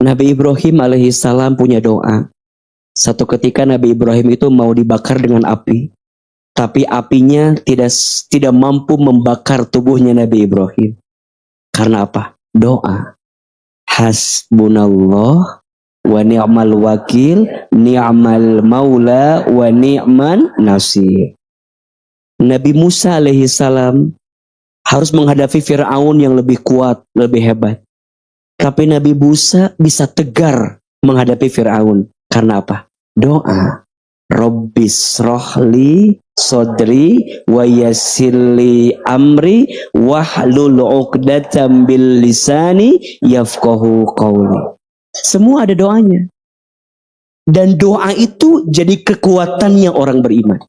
Nabi Ibrahim alaihissalam punya doa. Satu ketika Nabi Ibrahim itu mau dibakar dengan api, tapi apinya tidak mampu membakar tubuhnya Nabi Ibrahim. Karena apa? Doa. Hasbunallah wa ni'mal wakil, ni'mal maula wa ni'man nasir. Nabi Musa alaihissalam harus menghadapi Fir'aun yang lebih kuat, lebih hebat. Tapi Nabi Musa bisa tegar menghadapi Fir'aun. Karena apa? Doa. Rabbis rohli sodri wa yassirli amri wahlul 'uqdatam bil lisani yafqahu qawli. Semua ada doanya. Dan doa itu jadi kekuatannya orang beriman.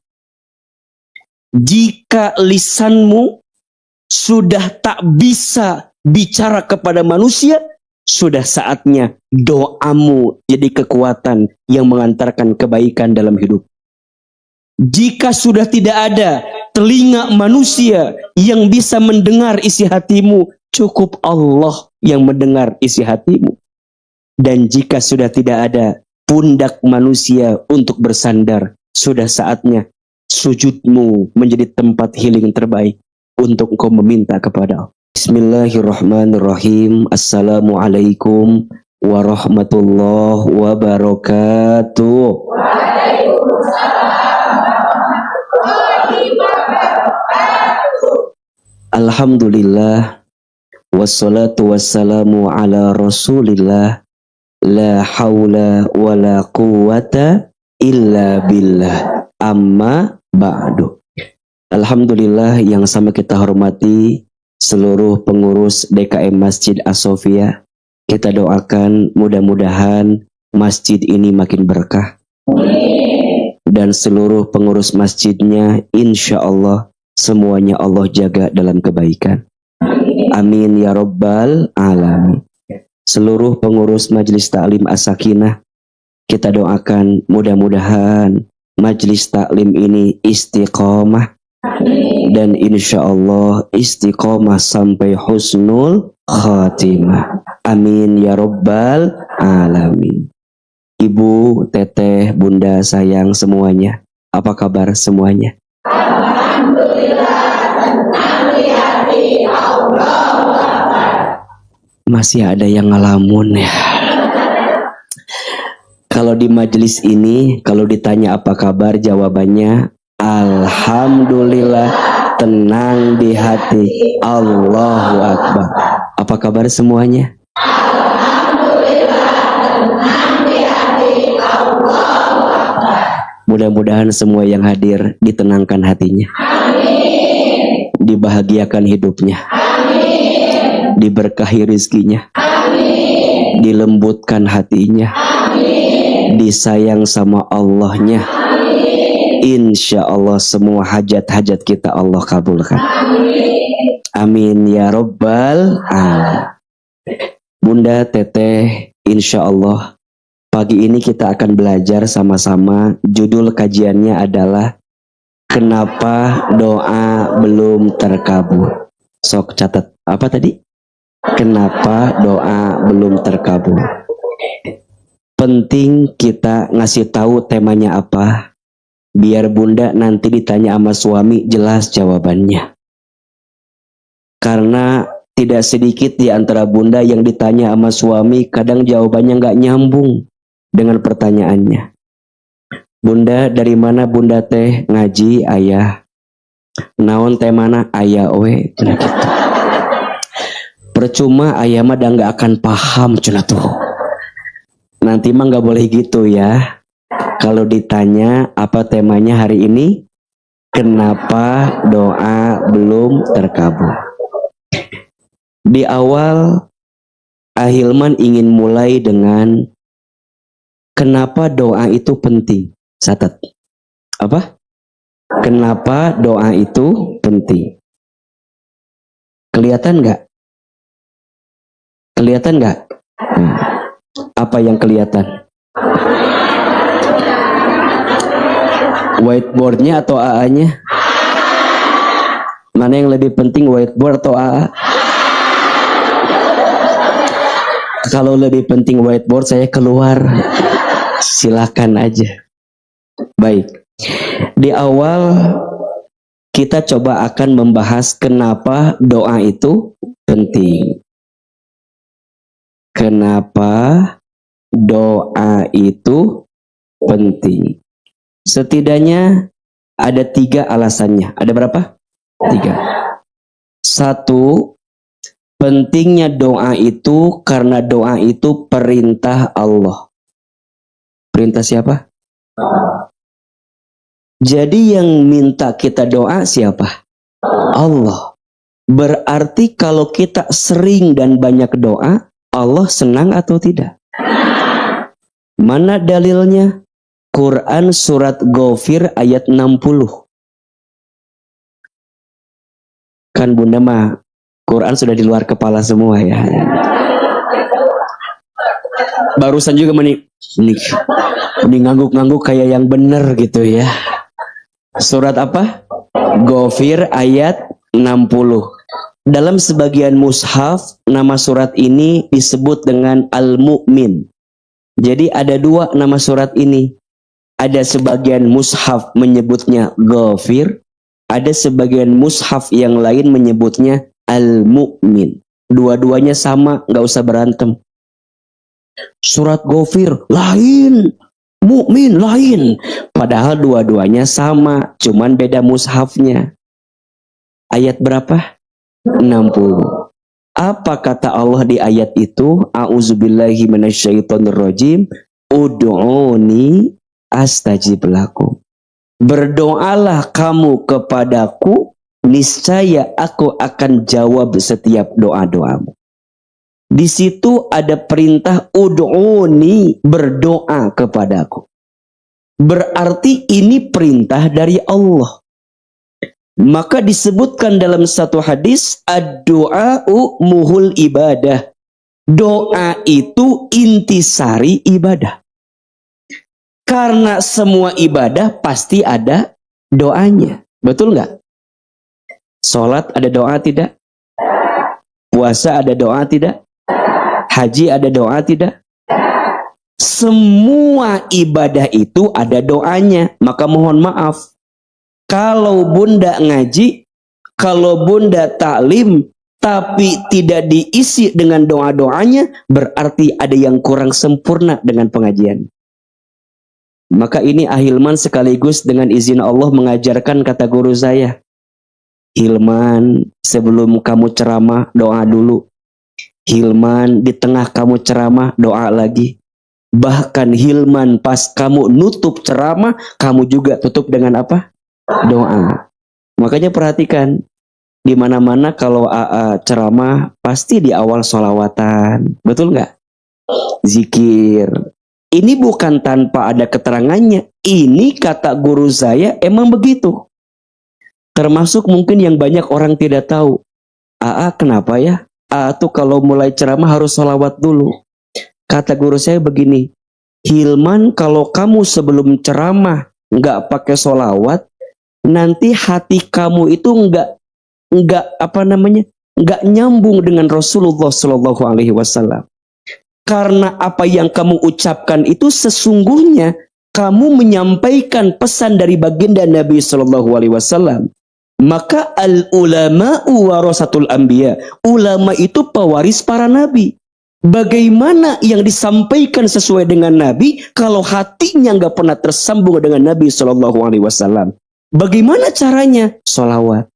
Jika lisanmu sudah tak bisa bicara kepada manusia, sudah saatnya doamu jadi kekuatan yang mengantarkan kebaikan dalam hidup. Jika sudah tidak ada telinga manusia yang bisa mendengar isi hatimu, cukup Allah yang mendengar isi hatimu. Dan jika sudah tidak ada pundak manusia untuk bersandar, sudah saatnya sujudmu menjadi tempat healing terbaik untuk engkau meminta kepada Allah. Bismillahirrahmanirrahim. Assalamualaikum warahmatullahi wabarakatuh. Alhamdulillah, wassalatu wassalamu ala rasulillah, la hawla wa la quwwata illa billah, amma ba'du. Alhamdulillah, yang sama kita hormati seluruh pengurus DKM Masjid As-Sofia. Kita doakan mudah-mudahan masjid ini makin berkah. Dan seluruh pengurus masjidnya insya Allah semuanya Allah jaga dalam kebaikan. Amin ya rabbal alamin. Seluruh pengurus Majelis Taklim As-Sakinah, kita doakan mudah-mudahan Majelis Taklim ini istiqomah. Dan insya Allah istiqomah sampai husnul khatimah. Amin ya rabbal alamin. Ibu, teteh, bunda, sayang semuanya, apa kabar semuanya? Alhamdulillah, tenang di hati Allah. Masih ada yang ngalamun ya. Kalau di majelis ini, kalau ditanya apa kabar, jawabannya alhamdulillah, tenang di hati, Allahu Akbar. Apa kabar semuanya? Alhamdulillah, tenang di hati, Allahu Akbar. Mudah-mudahan semua yang hadir ditenangkan hatinya. Amin. Dibahagiakan hidupnya. Amin. Diberkahi rizkinya. Amin. Dilembutkan hatinya. Amin. Disayang sama Allahnya. Insya Allah semua hajat-hajat kita Allah kabulkan. Amin. Amin ya rabbal alamin. Bunda, teteh, insya Allah pagi ini kita akan belajar sama-sama. Judul kajiannya adalah kenapa doa belum terkabul. Sok catat. Apa tadi? Kenapa doa belum terkabul. Penting kita ngasih tahu temanya apa, biar bunda nanti ditanya sama suami jelas jawabannya. Karena tidak sedikit di antara bunda yang ditanya sama suami kadang jawabannya nggak nyambung dengan pertanyaannya. Bunda, dari mana bunda teh ngaji? Ayah. Naon teh mana? Ayah we. Gitu. Percuma ayah mah nggak akan paham cina tuh. Nanti mah nggak boleh gitu ya. Kalau ditanya apa temanya hari ini, kenapa doa belum terkabul? Di awal, Ahilman ingin mulai dengan kenapa doa itu penting. Catat. Apa? Kenapa doa itu penting? Kelihatan nggak? Kelihatan nggak? Apa yang kelihatan? Whiteboardnya atau AA-nya? Mana yang lebih penting, whiteboard atau AA? Kalau lebih penting whiteboard, saya keluar. Silakan aja. Baik. Di awal kita coba akan membahas kenapa doa itu penting. Kenapa doa itu penting? Setidaknya ada 3 alasannya. Ada berapa? 3. 1, pentingnya doa itu karena doa itu perintah Allah. Perintah siapa? Jadi yang minta kita doa siapa? Allah. Berarti kalau kita sering dan banyak doa, Allah senang atau tidak? Mana dalilnya? Quran surat Ghafir ayat 60. Kan bunda mah, Quran sudah di luar kepala semua ya. Barusan juga ini ngangguk-ngangguk kayak yang bener gitu ya. Surat apa? Ghafir ayat 60. Dalam sebagian mushaf, nama surat ini disebut dengan Al-Mu'min. Jadi ada 2 nama surat ini. Ada sebagian mushaf menyebutnya Ghafir, ada sebagian mushaf yang lain menyebutnya Al-Mu'min. Dua-duanya sama, nggak usah berantem. Surat Ghafir lain, Mu'min lain. Padahal dua-duanya sama, cuman beda mushafnya. Ayat berapa? 60. Apa kata Allah di ayat itu? A'udzubillahi minasyaitonirrajim. Ud'uni astajib lakum. Berdoalah kamu kepadaku, niscaya aku akan jawab setiap doa-doamu. Di situ ada perintah ud'uni, berdoa kepadaku. Berarti ini perintah dari Allah. Maka disebutkan dalam satu hadis, ad-du'a'u muhul ibadah. Doa itu intisari ibadah. Karena semua ibadah pasti ada doanya. Betul nggak? Sholat ada doa tidak? Puasa ada doa tidak? Haji ada doa tidak? Semua ibadah itu ada doanya. Maka mohon maaf, kalau bunda ngaji, kalau bunda taklim, tapi tidak diisi dengan doa-doanya, berarti ada yang kurang sempurna dengan pengajian. Maka ini Ahilman sekaligus dengan izin Allah mengajarkan kata guru saya. Hilman, sebelum kamu ceramah, doa dulu. Hilman, di tengah kamu ceramah, doa lagi. Bahkan Hilman, pas kamu nutup ceramah, kamu juga tutup dengan apa? Doa. Makanya perhatikan, di mana-mana kalau AA ceramah, pasti di awal sholawatan. Betul nggak? Zikir. Ini bukan tanpa ada keterangannya. Ini kata guru saya emang begitu. Termasuk mungkin yang banyak orang tidak tahu. AA kenapa ya? AA tuh kalau mulai ceramah harus sholawat dulu. Kata guru saya begini. Hilman, kalau kamu sebelum ceramah nggak pakai sholawat, nanti hati kamu itu nggak nyambung dengan Rasulullah Shallallahu Alaihi Wasallam. Karena apa yang kamu ucapkan itu sesungguhnya kamu menyampaikan pesan dari baginda Nabi Shallallahu Alaihi Wasallam. Maka al ulama warasatul anbiya. Ulama itu pewaris para nabi. Bagaimana yang disampaikan sesuai dengan Nabi kalau hatinya nggak pernah tersambung dengan Nabi Shallallahu Alaihi Wasallam? Bagaimana caranya? Sholawat.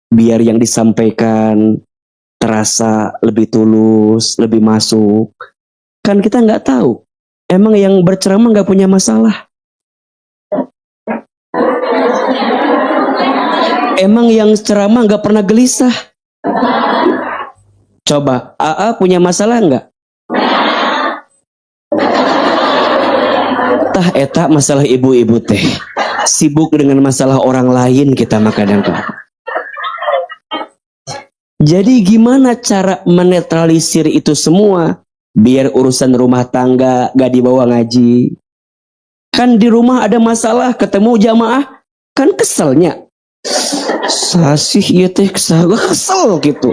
Biar yang disampaikan terasa lebih tulus, lebih masuk. Kan kita nggak tahu. Emang yang berceramah nggak punya masalah? Emang yang ceramah nggak pernah gelisah? Coba, AA punya masalah nggak? Tah eta masalah ibu-ibu teh. Sibuk dengan masalah orang lain kita mah kadang-kadang. Jadi gimana cara menetralisir itu semua? Biar urusan rumah tangga gak dibawa ngaji. Kan di rumah ada masalah, ketemu jamaah, kan keselnya. Sasih iya teh kesel gitu.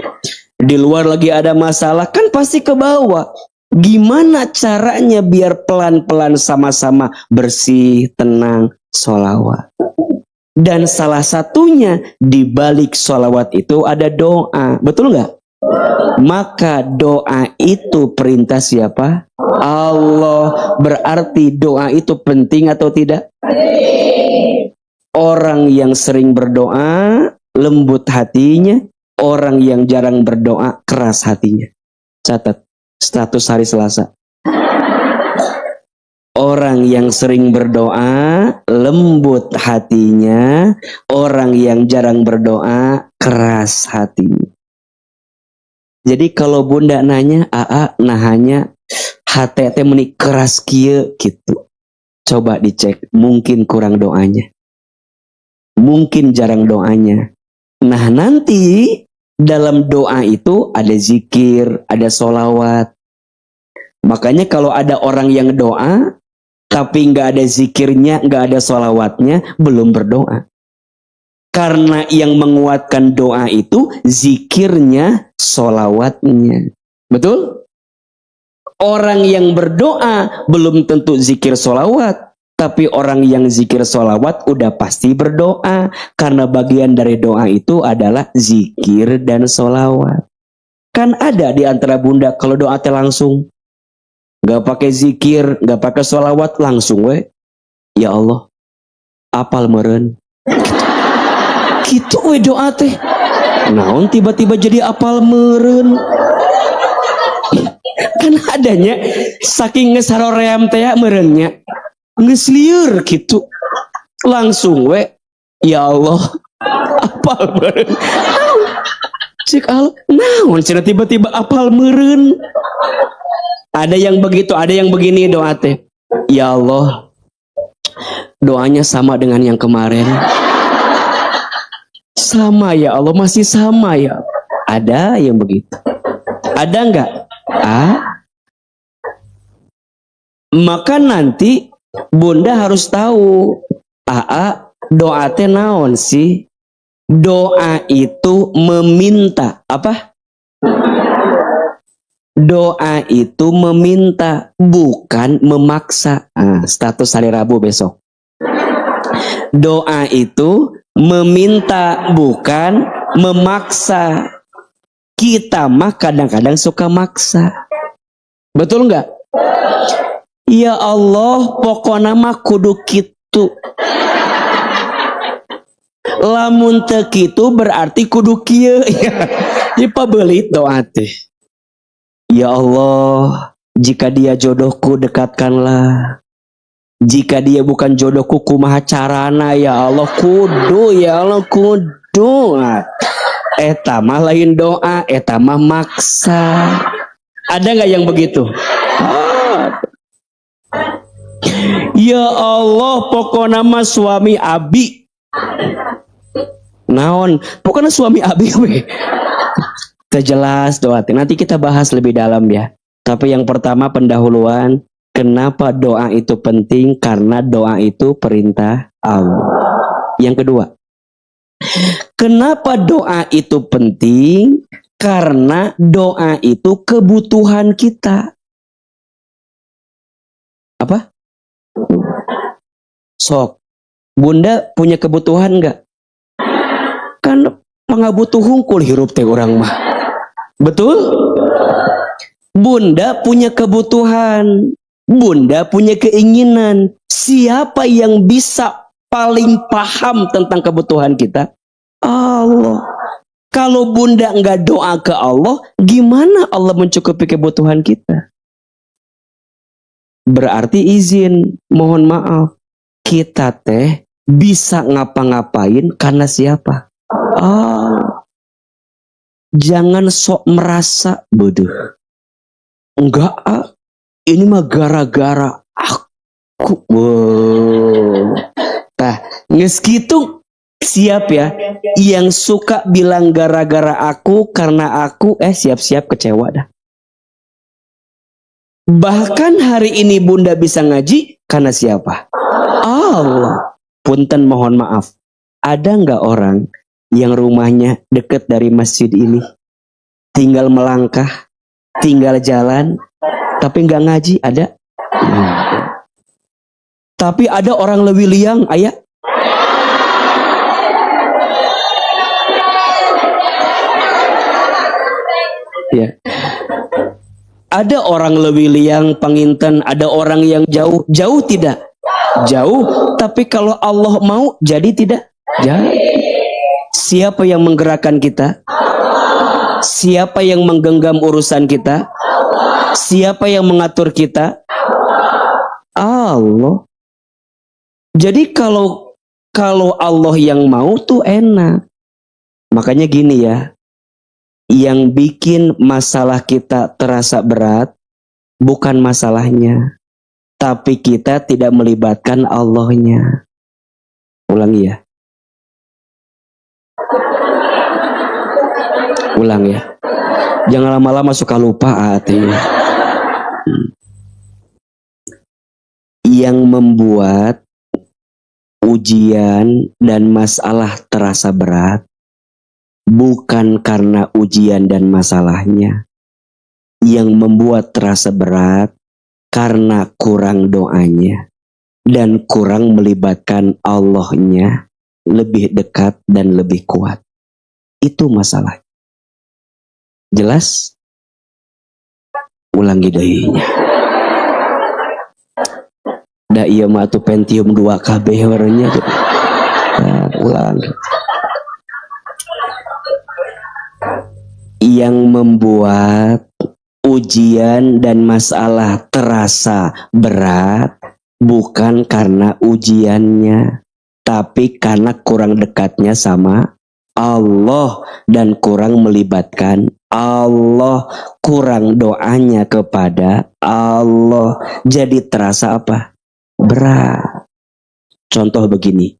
Di luar lagi ada masalah, kan pasti ke bawah. Gimana caranya biar pelan-pelan sama-sama bersih, tenang, sholawat. Dan salah satunya di balik sholawat itu ada doa. Betul nggak? Maka doa itu perintah siapa? Allah. Berarti doa itu penting atau tidak? Orang yang sering berdoa lembut hatinya, orang yang jarang berdoa keras hatinya. Catat status hari Selasa. Orang yang sering berdoa lembut hatinya, orang yang jarang berdoa keras hatinya. Jadi kalau bunda nanya, nahanya hati menik keras kieu gitu. Coba dicek, mungkin kurang doanya. Mungkin jarang doanya. Nah nanti dalam doa itu ada zikir, ada sholawat. Makanya kalau ada orang yang doa, tapi nggak ada zikirnya, nggak ada sholawatnya, belum berdoa. Karena yang menguatkan doa itu zikirnya, sholawatnya. Betul? Orang yang berdoa belum tentu zikir sholawat. Tapi orang yang zikir sholawat udah pasti berdoa. Karena bagian dari doa itu adalah zikir dan sholawat. Kan ada di antara bunda kalau doa langsung. Gak pakai zikir, gak pakai sholawat, langsung we. Ya Allah, apal meren. Gitu we doa teh. Naon tiba-tiba jadi apal meren. Kan adanya saking ngesaroream teh merennya. Ngesliur gitu. Langsung we. Ya Allah, apal meren. Cik Allah, naon cenah tiba-tiba apal meren. Ada yang begitu, ada yang begini doa teh. Ya Allah, doanya sama dengan yang kemarin. Sama ya Allah, masih sama ya. Ada yang begitu. Ada enggak? Maka nanti bunda harus tahu. Doa teh naon sih? Doa itu meminta. Apa? Doa itu meminta, bukan memaksa. Status hari Rabu besok. Doa itu meminta, bukan memaksa. Kita mah kadang-kadang suka maksa. Betul nggak? Ya Allah, pokoknya mah kudu kitu. Lamun teu kitu berarti kudu kieu. Ieu pabelit doa teh. Ya Allah, jika dia jodohku dekatkanlah. Jika dia bukan jodohku kumaha carana ya Allah, kudu ya Allah kudu. Eta mah lain doa, eta mah maksa. Ada nggak yang begitu? Ya Allah, pokoknya mah suami abi. Naon, pokoknya suami abi we. Terjelas doa. Nanti kita bahas lebih dalam ya. Tapi yang pertama pendahuluan. Kenapa doa itu penting? Karena doa itu perintah Allah. Yang kedua. Kenapa doa itu penting? Karena doa itu kebutuhan kita. Apa? Sok. Bunda punya kebutuhan enggak? Kan pangabutuh hungkul hirup teh orang mah. Betul? Bunda punya kebutuhan. Bunda punya keinginan. Siapa yang bisa paling paham tentang kebutuhan kita? Allah. Kalau bunda enggak doa ke Allah, gimana Allah mencukupi kebutuhan kita? Berarti izin, mohon maaf. Kita teh bisa ngapa-ngapain karena siapa? Jangan sok merasa bodoh. Enggak, ini mah gara-gara aku. Nah, nges gitu siap ya. Yang suka bilang gara-gara aku, karena aku, siap-siap kecewa dah. Bahkan hari ini bunda bisa ngaji karena siapa? Allah. Punten mohon maaf. Ada nggak orang yang rumahnya dekat dari masjid ini? tinggal melangkah, tinggal jalan, tapi nggak ngaji, ada. Tapi ada orang lebih liang, ayah. Ya. Ada orang lebih liang, penginten, ada orang yang jauh. Jauh tidak? Jauh, tapi kalau Allah mau, jadi tidak? Jadi. Siapa yang menggerakkan kita? Siapa yang menggenggam urusan kita? Siapa yang mengatur kita? Allah. Jadi kalau Allah yang mau tuh enak. Makanya gini ya, yang bikin masalah kita terasa berat bukan masalahnya, tapi kita tidak melibatkan Allahnya. Ulangi ya. Ulang ya. Jangan lama-lama suka lupa artinya. Yang membuat ujian dan masalah terasa berat bukan karena ujian dan masalahnya. Yang membuat terasa berat karena kurang doanya dan kurang melibatkan Allahnya lebih dekat dan lebih kuat. Itu masalah. Jelas? Ulangi dayanya. Da iya mah tuh Pentium 2 KB warnanya. Ulang. Yang membuat ujian dan masalah terasa berat bukan karena ujiannya, tapi karena kurang dekatnya sama Allah dan kurang melibatkan Allah, kurang doanya kepada Allah. Jadi terasa apa? Berat. Contoh begini.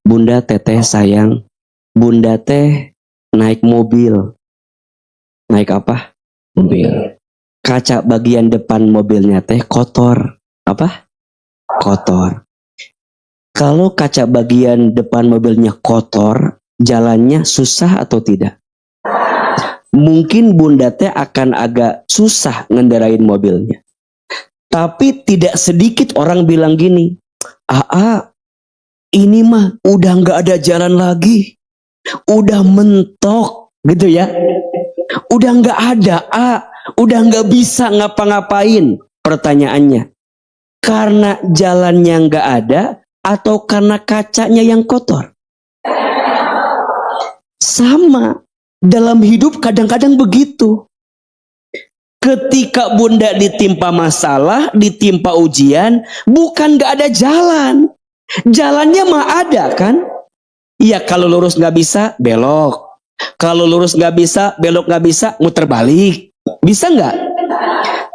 Bunda teteh sayang, bunda teh naik mobil. Naik apa? Mobil. Kaca bagian depan mobilnya teh kotor. Apa? Kotor. Kalau kaca bagian depan mobilnya kotor, jalannya susah atau tidak? Mungkin bunda teh akan agak susah ngendarain mobilnya. Tapi tidak sedikit orang bilang gini, "Aa, ini mah udah nggak ada jalan lagi. Udah mentok," gitu ya. Udah nggak ada, udah nggak bisa ngapa-ngapain. Pertanyaannya, karena jalannya nggak ada atau karena kacanya yang kotor? Sama, dalam hidup kadang-kadang begitu. Ketika bunda ditimpa masalah, ditimpa ujian, bukan nggak ada jalan. Jalannya mah ada kan? Iya, kalau lurus nggak bisa, belok. Kalau lurus nggak bisa, belok nggak bisa, muter balik. Bisa nggak?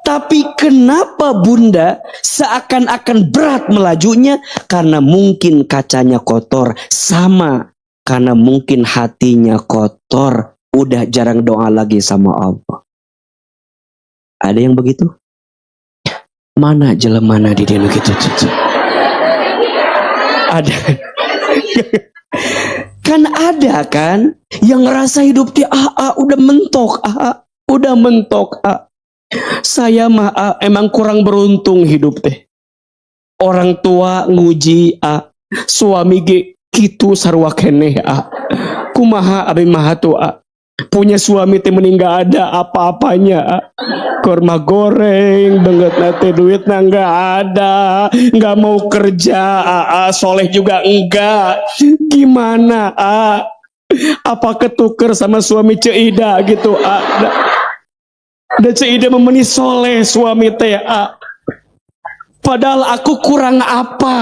Tapi kenapa bunda seakan-akan berat melajunya? Karena mungkin kacanya kotor. Sama, karena mungkin hatinya kotor. Udah jarang doa lagi sama Allah. Ada yang begitu? Mana jelemana di dia begitu? Ada. Kan ada kan yang ngerasa hidup dia udah mentok, udah mentok. Saya mah emang kurang beruntung hidup teh. Orang tua nguji suami ge kitu sarua keneh kumaha abi maha tua. Punya suami teh meninggal ada apa-apanya. Kurma goreng, banget nate duit nggak ada, nggak mau kerja, soleh juga enggak. Gimana apa ketuker sama suami Ceida gitu? Dan Ceida memeni soleh suami teh. Padahal aku kurang apa?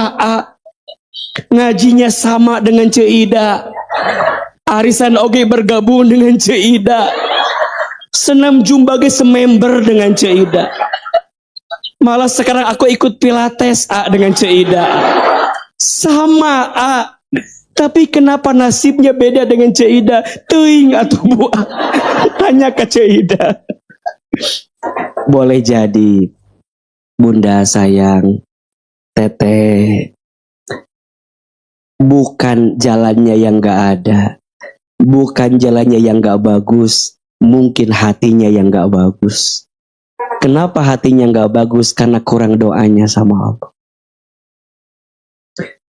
Ngajinya sama dengan Ceida. Arisan oge bergabung dengan Ceida. Senam jumpa ge semember dengan Ceida. Malah sekarang aku ikut pilates dengan Ceida. Sama tapi kenapa nasibnya beda dengan Ceida? Teuing atuh Bu. Tanya ke Ceida. Boleh jadi bunda sayang, teteh, bukan jalannya yang gak ada, bukan jalannya yang gak bagus, Mungkin hatinya yang gak bagus. Kenapa hatinya gak bagus? Karena kurang doanya sama Allah.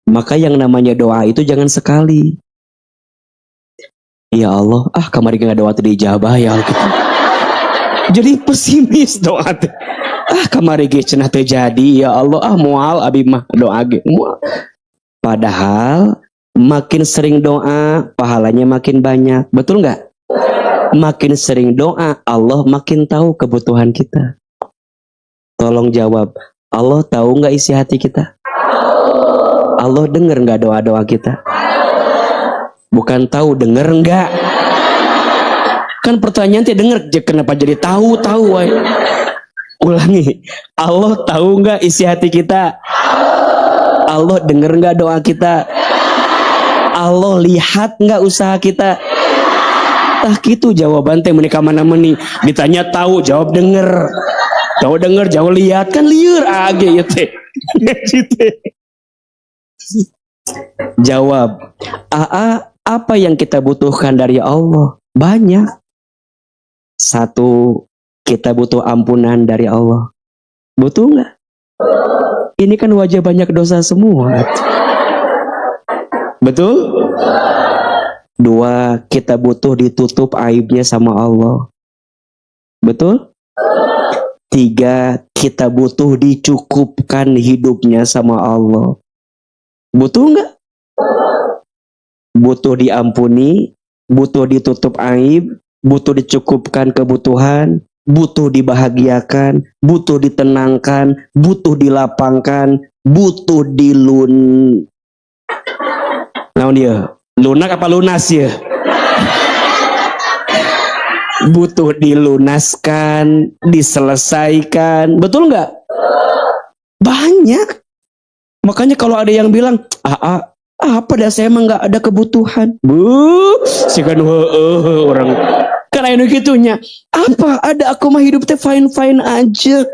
Maka yang namanya doa itu jangan sekali. Ya Allah, kemarin gak doa tadi dijabah ya Allah. Jadi pesimis doa. Kemarin cenah terjadi ya Allah, mual abi mah doa ge mual. Padahal makin sering doa, pahalanya makin banyak. Betul nggak? Makin sering doa, Allah makin tahu kebutuhan kita. Tolong jawab, Allah tahu nggak isi hati kita? Allah dengar nggak doa-doa kita? Bukan tahu, dengar nggak? Kan pertanyaan tidak dengar, kenapa jadi tahu? Ulangi, Allah tahu nggak isi hati kita? Allah dengar nggak doa kita? Allah lihat nggak usaha kita? Gitu jawaban teh menikah mana meni. Ditanya tahu, jawab denger. Tahu denger, jawab lihat, kan liur age ya teh. Jawab, apa yang kita butuhkan dari Allah? Banyak. Satu, kita butuh ampunan dari Allah. Butuh nggak? Ini kan wajah banyak dosa semua. Betul? Dua, kita butuh ditutup aibnya sama Allah. Betul? Tiga, kita butuh dicukupkan hidupnya sama Allah. Butuh nggak? Butuh diampuni, butuh ditutup aib, butuh dicukupkan kebutuhan, butuh dibahagiakan, butuh ditenangkan, butuh dilapangkan, butuh naon dia? Lunak apa lunas ya? Butuh dilunaskan, diselesaikan. Betul nggak? Banyak. Makanya kalau ada yang bilang, apa dah saya emang nggak ada kebutuhan. Si kan orang. Karena itu gitunya. Apa ada aku mah hidup teh fine aja.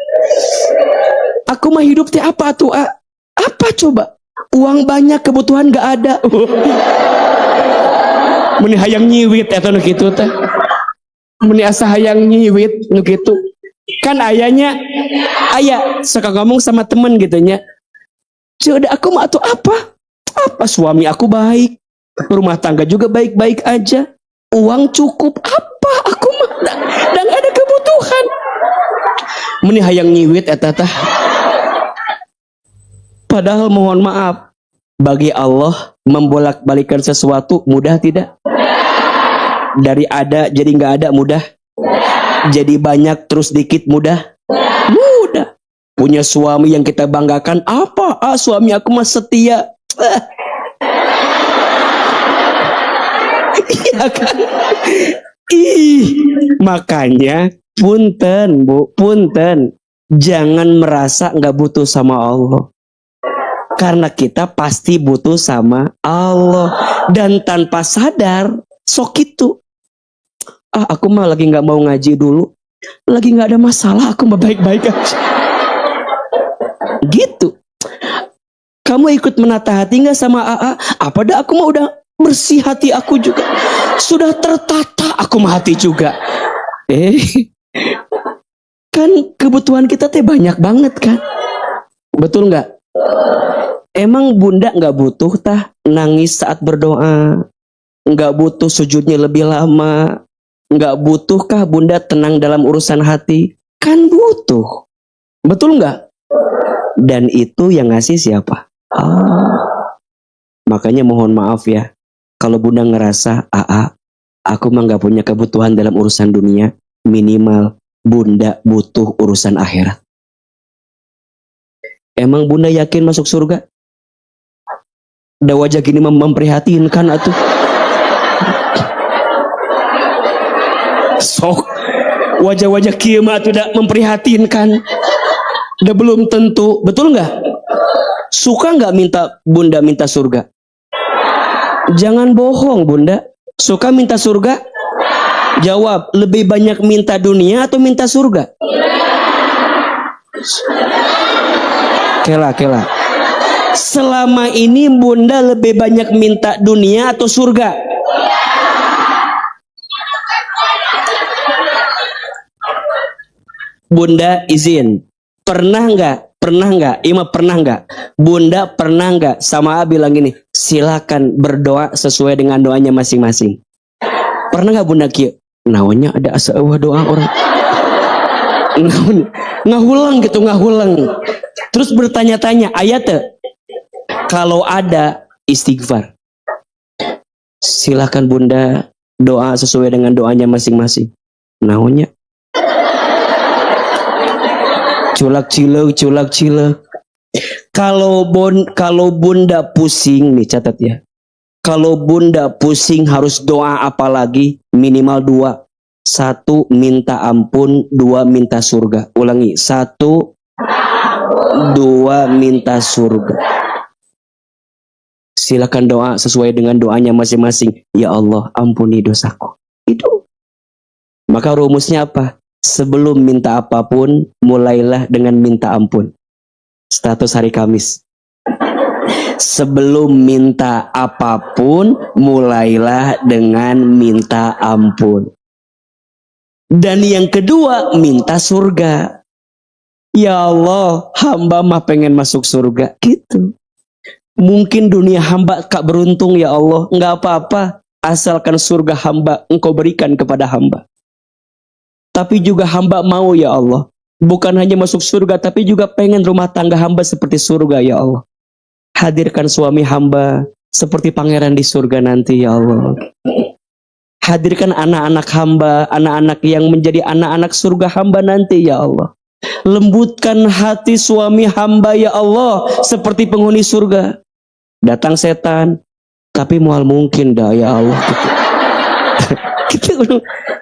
Aku mah hidup teh apa tuh? Apa coba? Uang banyak, kebutuhan nggak ada. Meni hayang nyiwit atau gitu teh. Meni asa hayang nyiwit gitu. Kan ayahnya suka ngomong sama temen gitunya. Coba aku mah tuh apa suami aku baik, rumah tangga juga baik-baik aja, uang cukup, apa aku mah dan ada kebutuhan. Meni hayang nyiwit eta tah. Padahal mohon maaf, bagi Allah membolak-balikan sesuatu mudah tidak? Dari ada jadi nggak ada mudah. Jadi banyak terus dikit mudah. Mudah. Punya suami yang kita banggakan, apa? Suami aku mah setia. Iya kan? Makanya punten Bu, punten. Jangan merasa nggak butuh sama Allah. Karena kita pasti butuh sama Allah. Dan tanpa sadar, sok itu. Aku mah lagi nggak mau ngaji dulu. Lagi nggak ada masalah, aku mah baik-baik aja. Gitu. Kamu ikut menata hati nggak sama Apa dah aku mah udah bersih hati aku juga. Sudah tertata aku mah hati juga. Kan kebutuhan kita teh banyak banget kan. Betul nggak? Emang bunda nggak butuh nangis saat berdoa, nggak butuh sujudnya lebih lama, nggak butuhkah bunda tenang dalam urusan hati? Kan butuh, betul nggak? Dan itu yang ngasih siapa? Makanya mohon maaf ya, kalau bunda ngerasa aku mah nggak punya kebutuhan dalam urusan dunia, minimal bunda butuh urusan akhirat. Emang bunda yakin masuk surga? Da wajah gini memprihatinkan atuh. Sok wajah-wajah kieu mah atuh da memprihatinkan. Da belum tentu, betul nggak? Suka nggak bunda minta surga? Jangan bohong bunda. Suka minta surga? Jawab, lebih banyak minta dunia atau minta surga? Kela. Selama ini bunda lebih banyak minta dunia atau surga? Bunda izin. Pernah nggak? Pernah nggak? Ima pernah nggak? Bunda pernah nggak sama A bilang gini, silakan berdoa sesuai dengan doanya masing-masing. Pernah nggak Bunda Kia? Naonnya ada asa doa orang. Ngahulang gitu, ngahulang. Terus bertanya-tanya, ayat kalau ada istighfar. Silakan Bunda doa sesuai dengan doanya masing-masing. Naonnya? Culak cilek. Kalau Bunda pusing nih, catat ya. Kalau Bunda pusing harus doa apa lagi? Minimal 2. 1 minta ampun, 2 minta surga. Ulangi, 1 2 minta surga. Silakan doa sesuai dengan doanya masing-masing. Ya Allah, ampuni dosaku. Itu. Maka rumusnya apa? Sebelum minta apapun, mulailah dengan minta ampun. Status hari Kamis. Sebelum minta apapun, mulailah dengan minta ampun. Dan yang kedua, minta surga. Ya Allah, hamba mah pengen masuk surga. Gitu. Mungkin dunia hamba kak beruntung ya Allah. Enggak apa-apa. Asalkan surga hamba engkau berikan kepada hamba. Tapi juga hamba mau ya Allah. Bukan hanya masuk surga, tapi juga pengen rumah tangga hamba seperti surga ya Allah. Hadirkan suami hamba seperti pangeran di surga nanti ya Allah. Hadirkan anak-anak hamba, anak-anak yang menjadi anak-anak surga hamba nanti ya Allah. Lembutkan hati suami hamba ya Allah seperti penghuni surga. Datang setan, tapi mual mungkin dah ya Allah.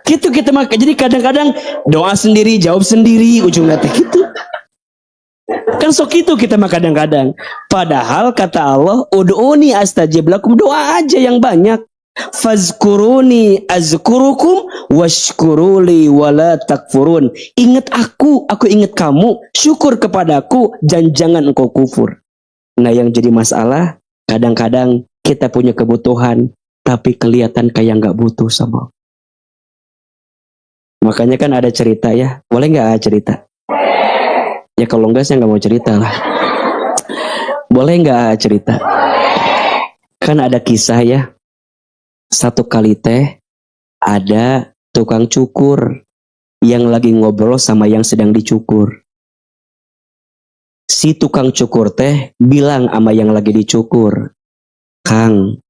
Gitu kita maka. Jadi kadang-kadang doa sendiri, jawab sendiri, ujung nanti gitu. Kan sok itu kita mah kadang-kadang. Padahal kata Allah, ud'uni astajib lakum, doa aja yang banyak. Fazkuruni azkurukum washkuruli wala takfurun. Ingat aku ingat kamu, syukur kepadaku dan jangan engkau kufur. Nah yang jadi masalah, kadang-kadang kita punya kebutuhan tapi kelihatan kayak nggak butuh sama. Makanya kan ada cerita ya, boleh nggak cerita? Ya kalau enggak saya nggak mau cerita lah. Boleh nggak cerita? Kan ada kisah ya. Satu kali teh ada tukang cukur yang lagi ngobrol sama yang sedang dicukur. Si tukang cukur teh bilang sama yang lagi dicukur, Kang,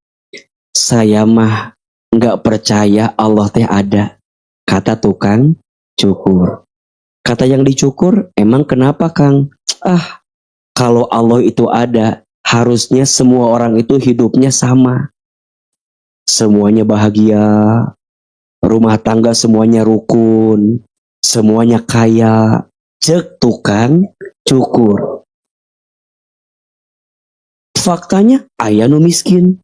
saya mah nggak percaya Allah teh ada. Kata tukang cukur. Kata yang dicukur, emang kenapa Kang? Kalau Allah itu ada, harusnya semua orang itu hidupnya sama. Semuanya bahagia, rumah tangga semuanya rukun, semuanya kaya. Cek tukang cukur. Faktanya aya nu miskin.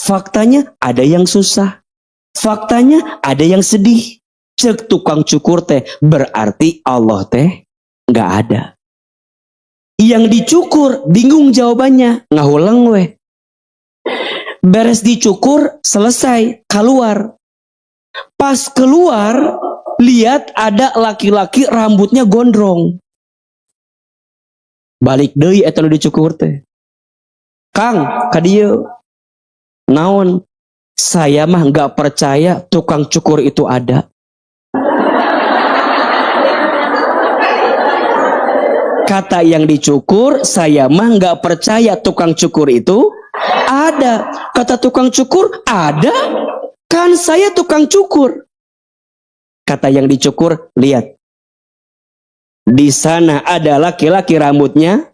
Faktanya ada yang susah. Faktanya ada yang sedih. Cek tukang cukur teh, berarti Allah teh nggak ada. Yang dicukur bingung jawabannya, ngahulang weh. Beres dicukur, selesai, keluar. Pas keluar, lihat ada laki-laki rambutnya gondrong. Balik deui eta nu dicukur teh. Kang, ka dieu. Naon? Saya mah nggak percaya tukang cukur itu ada. Kata yang dicukur, saya mah nggak percaya tukang cukur itu ada. Kata tukang cukur, ada. Kan saya tukang cukur. Kata yang dicukur, lihat. Di sana ada laki-laki rambutnya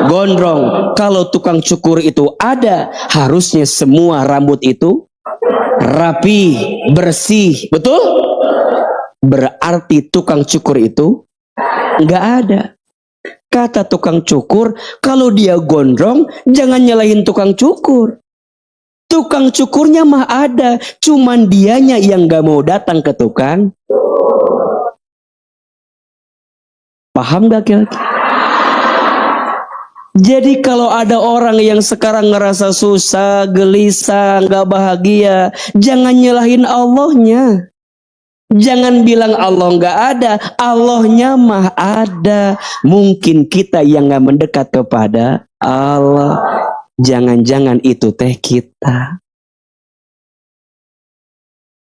gondrong. Kalau tukang cukur itu ada, harusnya semua rambut itu rapi, bersih. Betul? Berarti tukang cukur itu nggak ada. Kata tukang cukur, kalau dia gondrong, jangan nyalahin tukang cukur. Tukang cukurnya mah ada, cuman dianya yang gak mau datang ke tukang. Paham gak kira-kira? Jadi kalau ada orang yang sekarang ngerasa susah, gelisah, gak bahagia, jangan nyalahin Allahnya. Jangan bilang Allah nggak ada, Allahnya mah ada. Mungkin kita yang nggak mendekat kepada Allah. Jangan-jangan itu teh kita.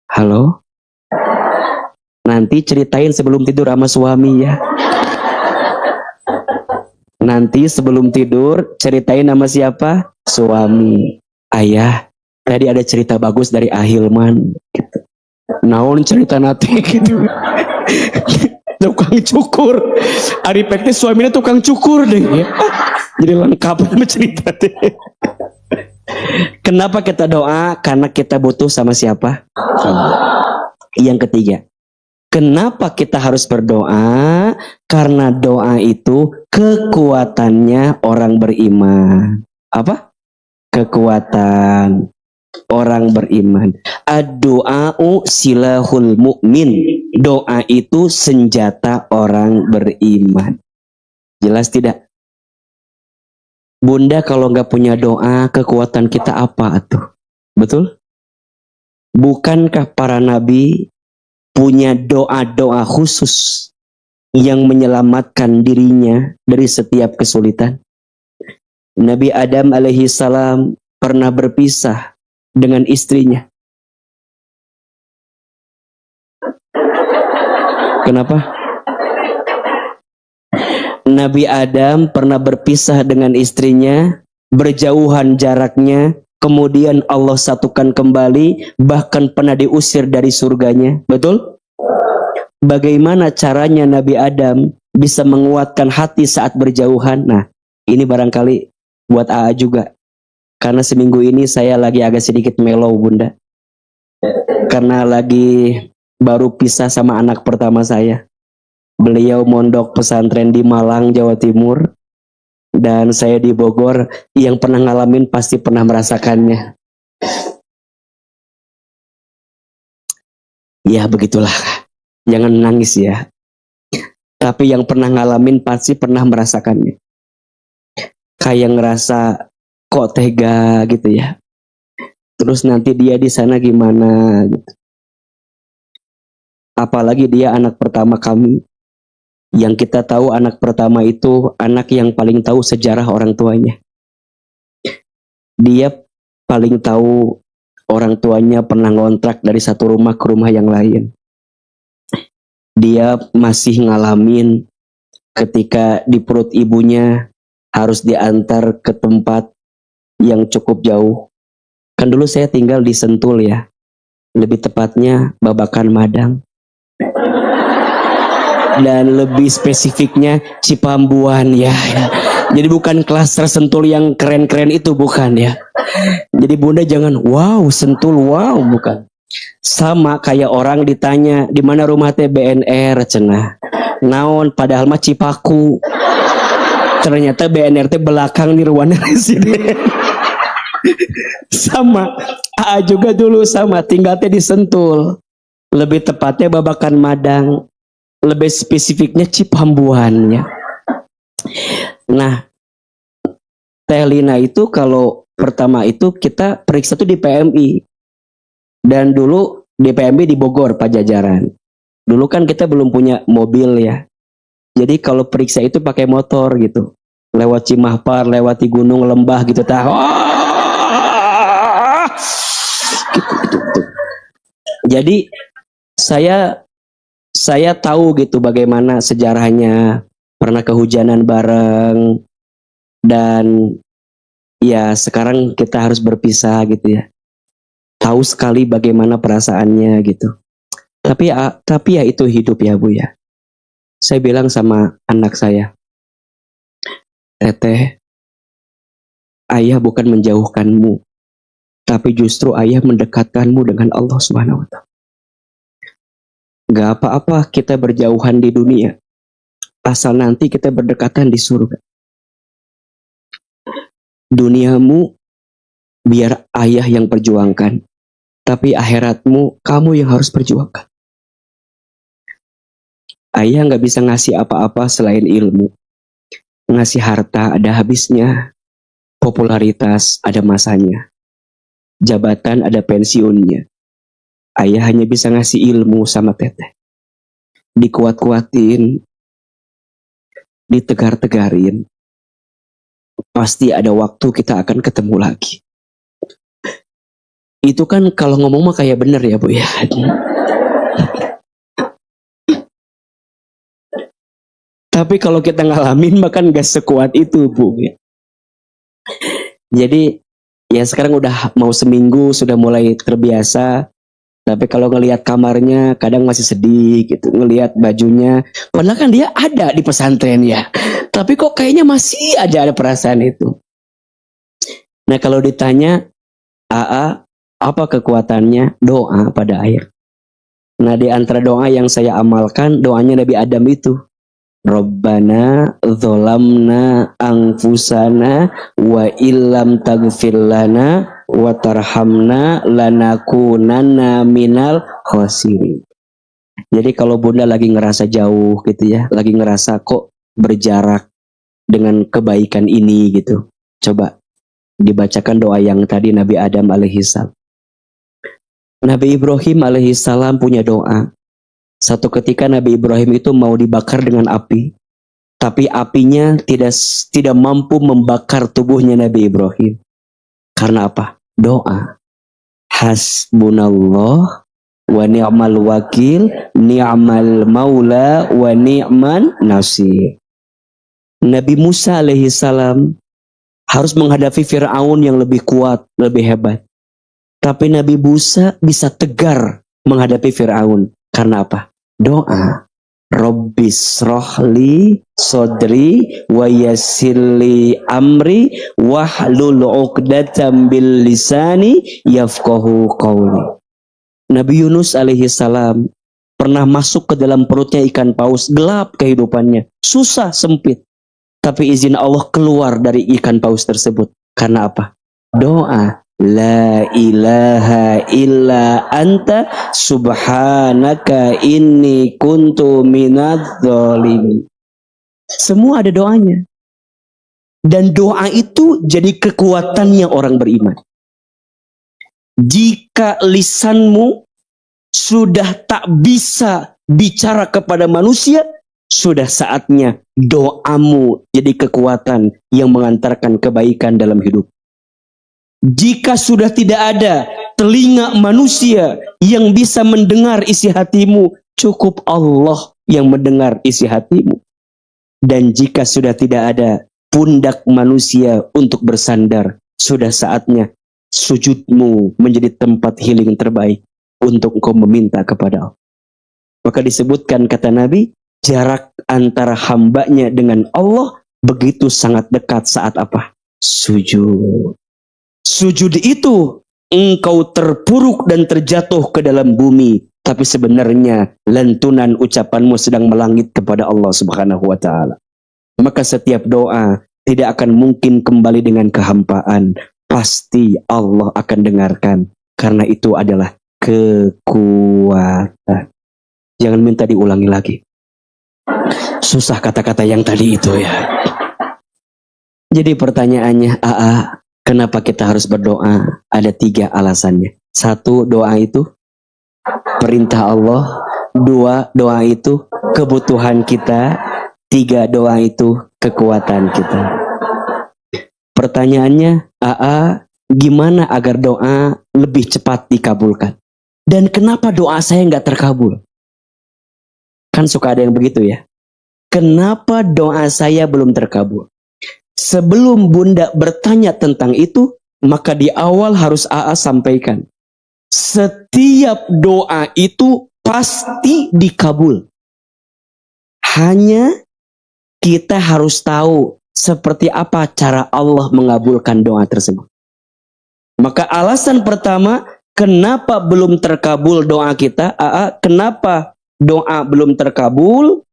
Halo? Nanti ceritain sebelum tidur sama suami ya. Nanti sebelum tidur ceritain sama siapa? Suami. Ayah, tadi ada cerita bagus dari Ahilman. Gitu. Naon cerita nanti gitu. Tukang cukur. Ari peknya suaminya tukang cukur deh ya. Jadi lengkap cerita deh. Kenapa kita doa? Karena kita butuh sama siapa? Yang ketiga, kenapa kita harus berdoa? Karena doa itu kekuatannya orang beriman. Apa? Kekuatan orang beriman. Ad-du'a'u silahul mu'min. Doa itu senjata orang beriman. Jelas tidak? Bunda kalau nggak punya doa, kekuatan kita apa tuh? Betul? Bukankah para nabi punya doa-doa khusus yang menyelamatkan dirinya dari setiap kesulitan? Nabi Adam alaihi salam pernah berpisah dengan istrinya. Kenapa? Nabi Adam pernah berpisah dengan istrinya, berjauhan jaraknya, kemudian Allah satukan kembali, bahkan pernah diusir dari surganya. Betul? Bagaimana caranya Nabi Adam bisa menguatkan hati saat berjauhan? Nah, ini barangkali buat AA juga. Karena seminggu ini saya lagi agak sedikit mellow, Bunda. Karena lagi baru pisah sama anak pertama saya. Beliau mondok pesantren di Malang, Jawa Timur. Dan saya di Bogor. Yang pernah ngalamin pasti pernah merasakannya. Ya begitulah. Jangan nangis ya. Tapi yang pernah ngalamin pasti pernah merasakannya. Kayak ngerasa kok tega gitu ya. Terus nanti dia di sana gimana gitu. Apalagi dia anak pertama kami. Yang kita tahu anak pertama itu anak yang paling tahu sejarah orang tuanya. Dia paling tahu orang tuanya pernah ngontrak dari satu rumah ke rumah yang lain. Dia masih ngalamin ketika di perut ibunya harus diantar ke tempat yang cukup jauh. Kan dulu saya tinggal di Sentul ya. Lebih tepatnya Babakan Madang. Dan lebih spesifiknya Cipambuan ya. Jadi bukan klaster Sentul yang keren-keren itu, bukan ya. Jadi Bunda jangan wow Sentul wow, bukan. Sama kayak orang ditanya di mana rumah teh BNR cenah. Naon padahal mah Cipaku. Ternyata BNR teh belakang di ruangan residen. Sama AA juga dulu sama tinggal teh di Sentul. Lebih tepatnya Babakan Madang. Lebih spesifiknya Cipambuan ya. Nah, Teh Lina itu kalau pertama itu kita periksa tuh di PMI. Dan dulu di PMI di Bogor Pajajaran. Dulu kan kita belum punya mobil ya. Jadi kalau periksa itu pakai motor gitu. Lewat Cimahpar, lewati gunung, lembah gitu tah. Gitu. Jadi saya tahu gitu bagaimana sejarahnya, pernah kehujanan bareng, dan ya sekarang kita harus berpisah gitu ya. Tahu sekali bagaimana perasaannya gitu. Tapi ya itu hidup ya Bu ya. Saya bilang sama anak saya, Teteh, ayah bukan menjauhkanmu, tapi justru ayah mendekatkanmu dengan Allah Subhanahu wa Ta'ala. Gak apa-apa kita berjauhan di dunia, asal nanti kita berdekatan di surga. Duniamu biar ayah yang perjuangkan, tapi akhiratmu kamu yang harus perjuangkan. Ayah gak bisa ngasih apa-apa selain ilmu. Ngasih harta ada habisnya, popularitas ada masanya, jabatan ada pensiunnya. Ayah hanya bisa ngasih ilmu sama teteh. Dikuat-kuatin, ditegar-tegarin. Pasti ada waktu kita akan ketemu lagi. Itu kan kalau ngomong mah kayak bener ya Bu ya. Tapi kalau kita ngalamin bahkan gak sekuat itu Bu. Jadi ya sekarang udah mau seminggu sudah mulai terbiasa. Tapi kalau ngelihat kamarnya kadang masih sedih gitu. Ngelihat bajunya. Padahal kan dia ada di pesantren ya. Tapi kok kayaknya masih aja ada perasaan itu. Nah kalau ditanya AA apa kekuatannya? Doa pada akhir. Nah di antara doa yang saya amalkan doanya Nabi Adam itu. Rabbana dzolamna anfusana wa illam taghfir lana wa tarhamna lanakunanna minal khasirin. Jadi kalau Bunda lagi ngerasa jauh gitu ya, lagi ngerasa kok berjarak dengan kebaikan ini gitu. Coba dibacakan doa yang tadi Nabi Adam alaihissalam. Nabi Ibrahim alaihissalam punya doa. Satu ketika Nabi Ibrahim itu mau dibakar dengan api, tapi apinya tidak mampu membakar tubuhnya Nabi Ibrahim. Karena apa? Doa. Hasbunallah wa ni'mal wakil, ni'mal maula wa ni'man nasir. Nabi Musa alaihissalam harus menghadapi Fir'aun yang lebih kuat, lebih hebat. Tapi Nabi Musa bisa tegar menghadapi Fir'aun. Karena apa? Doa. Rabbis rohli sodri wa yassirli amri wahlul uqdatam bil lisani yafqahu qawli. Nabi Yunus alaihissalam pernah masuk ke dalam perutnya ikan paus, gelap kehidupannya, susah, sempit. Tapi izin Allah keluar dari ikan paus tersebut. Karena apa? Doa. La ilaha illa anta subhanaka inni kuntu minadz dzalimin. Semua ada doanya. Dan doa itu jadi kekuatannya orang beriman. Jika lisanmu sudah tak bisa bicara kepada manusia, sudah saatnya doamu jadi kekuatan yang mengantarkan kebaikan dalam hidup. Jika sudah tidak ada telinga manusia yang bisa mendengar isi hatimu, cukup Allah yang mendengar isi hatimu. Dan jika sudah tidak ada pundak manusia untuk bersandar, sudah saatnya sujudmu menjadi tempat healing terbaik untuk engkau meminta kepada Allah. Maka disebutkan kata Nabi, jarak antara hambanya dengan Allah begitu sangat dekat saat apa? Sujud. Sujud itu engkau terpuruk dan terjatuh ke dalam bumi, tapi sebenarnya lantunan ucapanmu sedang melangit kepada Allah Subhanahu wa taala. Maka setiap doa tidak akan mungkin kembali dengan kehampaan. Pasti Allah akan dengarkan, karena itu adalah kekuatan. Jangan minta diulangi lagi. Susah kata-kata yang tadi itu ya. Jadi pertanyaannya, kenapa kita harus berdoa? Ada 3 alasannya. 1, doa itu perintah Allah. 2, doa itu kebutuhan kita. 3, doa itu kekuatan kita. Pertanyaannya, gimana agar doa lebih cepat dikabulkan? Dan kenapa doa saya nggak terkabul? Kan suka ada yang begitu ya. Kenapa doa saya belum terkabul? Sebelum Bunda bertanya tentang itu, maka di awal harus sampaikan. Setiap doa itu pasti dikabul. Hanya kita harus tahu seperti apa cara Allah mengabulkan doa tersebut. Maka alasan pertama, kenapa belum terkabul doa kita? Kenapa doa belum terkabul?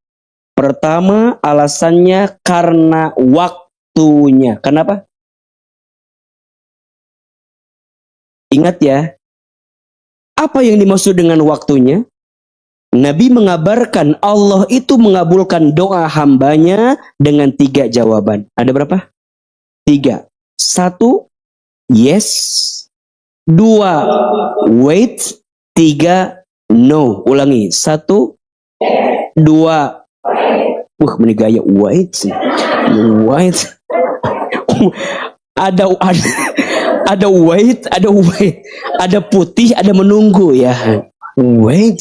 Pertama, alasannya karena waktunya. Kenapa? Ingat ya, apa yang dimaksud dengan waktunya? Nabi mengabarkan Allah itu mengabulkan doa hambanya dengan 3 jawaban. Ada berapa? 3. 1, yes. 2, wait. 3, no. Ulangi. 1, 2. Ini gaya white. Ada white, ada putih, ada menunggu ya. Wait.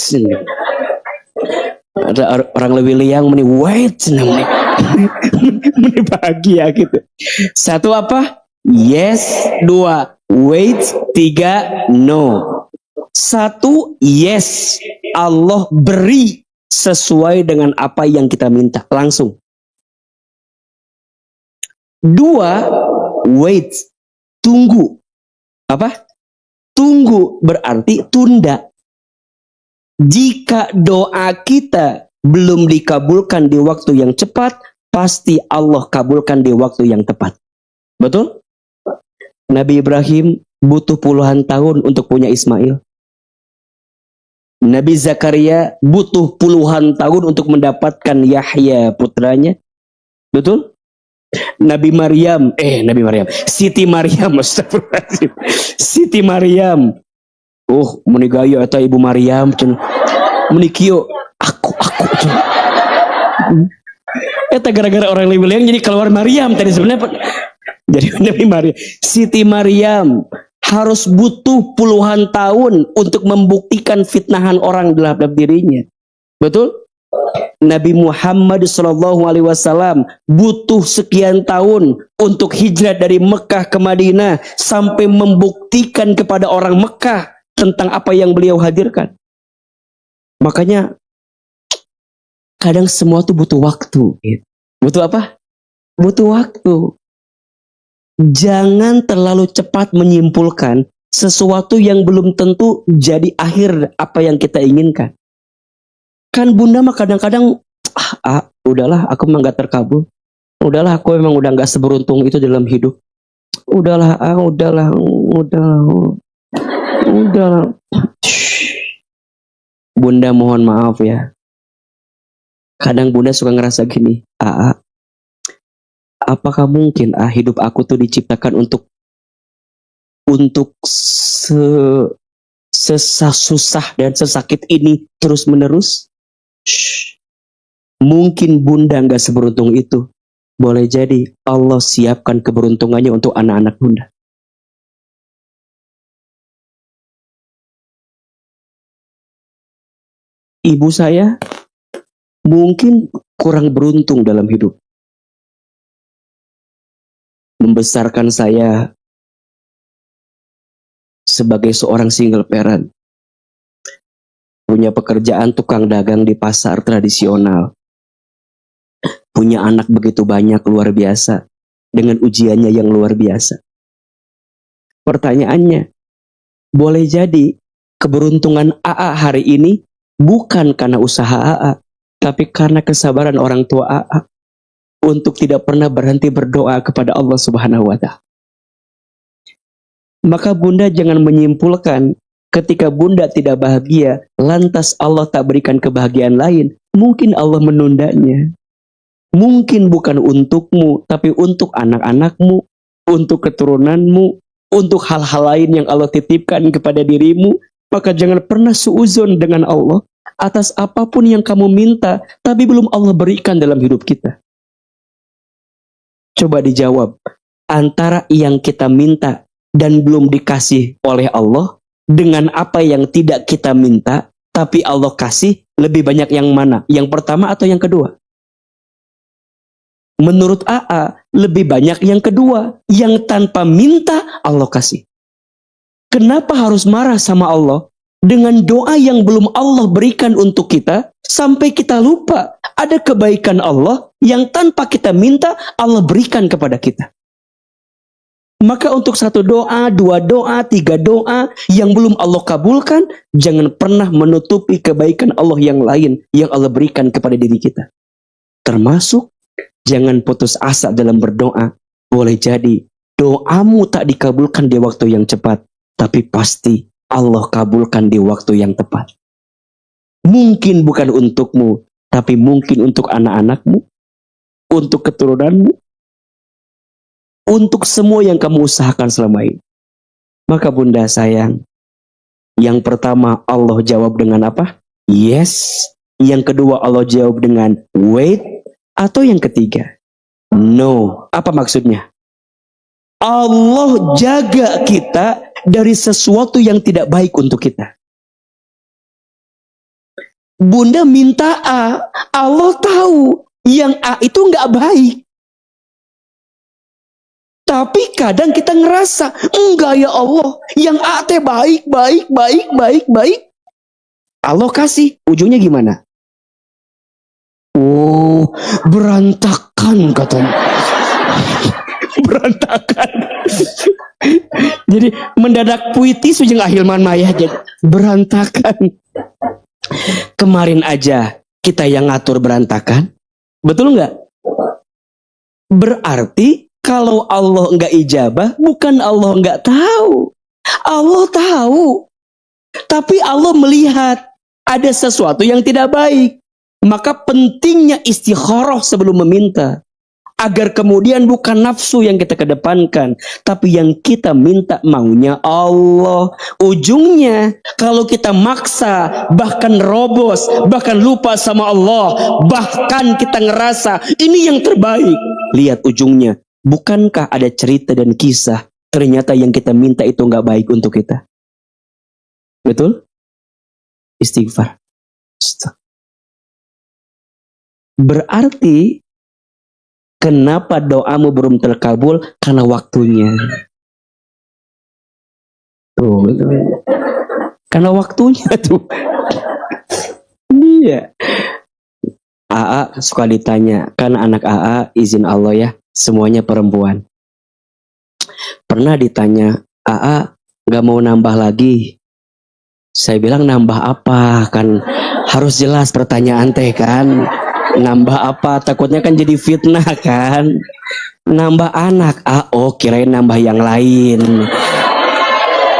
Ada orang lebih liang meni wait, meni bahagia gitu. 1 apa? Yes. 2 wait. 3 no. 1 yes. Allah beri sesuai dengan apa yang kita minta langsung. 2 wait. Tunggu. Apa? Tunggu berarti tunda. Jika doa kita belum dikabulkan di waktu yang cepat, pasti Allah kabulkan di waktu yang tepat. Betul? Nabi Ibrahim butuh puluhan tahun untuk punya Ismail. Nabi Zakaria butuh puluhan tahun untuk mendapatkan Yahya putranya. Betul? Siti Maryam, astagfirullahaladzim. Siti Maryam. Oh, menigaya atau Ibu Maryam, menikio aku. Eta gara-gara orang yang jadi keluar Maryam tadi sebenarnya. Jadi Nabi Maryam, Siti Maryam harus butuh puluhan tahun untuk membuktikan fitnahan orang dalam dirinya. Betul? Nabi Muhammad SAW butuh sekian tahun untuk hijrah dari Mekah ke Madinah sampai membuktikan kepada orang Mekah tentang apa yang beliau hadirkan. Makanya kadang semua tuh butuh waktu. Butuh apa? Butuh waktu. Jangan terlalu cepat menyimpulkan sesuatu yang belum tentu jadi akhir apa yang kita inginkan. Kan bunda mah kadang-kadang udahlah aku emang gak terkabul. Udahlah aku emang udah gak seberuntung itu dalam hidup. Udahlah. Bunda mohon maaf ya. Kadang bunda suka ngerasa gini, apakah mungkin hidup aku tuh diciptakan untuk sesusah dan sesakit ini terus menerus? Mungkin bunda gak seberuntung itu. Boleh jadi Allah siapkan keberuntungannya untuk anak-anak bunda. Ibu saya mungkin kurang beruntung dalam hidup. Membesarkan saya sebagai seorang single parent. Punya pekerjaan tukang dagang di pasar tradisional. Punya anak begitu banyak luar biasa. Dengan ujiannya yang luar biasa. Pertanyaannya, boleh jadi keberuntungan AA hari ini bukan karena usaha AA, tapi karena kesabaran orang tua AA untuk tidak pernah berhenti berdoa kepada Allah Subhanahu wa Ta'ala. Maka bunda jangan menyimpulkan ketika bunda tidak bahagia, lantas Allah tak berikan kebahagiaan lain. Mungkin Allah menundanya. Mungkin bukan untukmu, tapi untuk anak-anakmu, untuk keturunanmu, untuk hal-hal lain yang Allah titipkan kepada dirimu. Maka jangan pernah suuzon dengan Allah atas apapun yang kamu minta, tapi belum Allah berikan dalam hidup kita. Coba dijawab, antara yang kita minta dan belum dikasih oleh Allah, dengan apa yang tidak kita minta, tapi Allah kasih, lebih banyak yang mana? Yang pertama atau yang kedua? Menurut AA, lebih banyak yang kedua. Yang tanpa minta, Allah kasih. Kenapa harus marah sama Allah? Dengan doa yang belum Allah berikan untuk kita, sampai kita lupa ada kebaikan Allah yang tanpa kita minta, Allah berikan kepada kita. Maka untuk 1 doa, 2 doa, 3 doa yang belum Allah kabulkan, jangan pernah menutupi kebaikan Allah yang lain yang Allah berikan kepada diri kita. Termasuk, jangan putus asa dalam berdoa. Boleh jadi doamu tak dikabulkan di waktu yang cepat, tapi pasti Allah kabulkan di waktu yang tepat. Mungkin bukan untukmu, tapi mungkin untuk anak-anakmu, untuk keturunanmu, untuk semua yang kamu usahakan selama ini. Maka bunda sayang, Yang pertama Allah jawab dengan apa? Yes. Yang kedua Allah jawab dengan wait. Atau yang ketiga no. Apa maksudnya? Allah jaga kita dari sesuatu yang tidak baik untuk kita. Bunda minta A, Allah tahu yang A itu nggak baik. Tapi kadang kita ngerasa, enggak ya Allah, yang A teh baik. Allah kasih, ujungnya gimana? Oh, berantakan katanya. Berantakan. Jadi mendadak puitis ujung ahilman maya jadi berantakan. Kemarin aja kita yang ngatur berantakan, betul nggak? Berarti kalau Allah nggak ijabah, bukan Allah nggak tahu. Allah tahu. Tapi Allah melihat ada sesuatu yang tidak baik. Maka pentingnya istikharah sebelum meminta. Agar kemudian bukan nafsu yang kita kedepankan. Tapi yang kita minta maunya Allah. Ujungnya kalau kita maksa, bahkan robos, bahkan lupa sama Allah. Bahkan kita ngerasa ini yang terbaik. Lihat ujungnya. Bukankah ada cerita dan kisah ternyata yang kita minta itu nggak baik untuk kita? Betul? Istighfar. Berarti kenapa doamu belum terkabul? Karena waktunya. Tuh, karena waktunya tuh. Iya. AA suka ditanya, kan anak AA izin Allah ya, semuanya perempuan. Pernah ditanya, AA gak mau nambah lagi. Saya bilang nambah apa? Kan harus jelas pertanyaan teh kan. Nambah apa? Takutnya kan jadi fitnah kan. Nambah anak. Oh kirain nambah yang lain.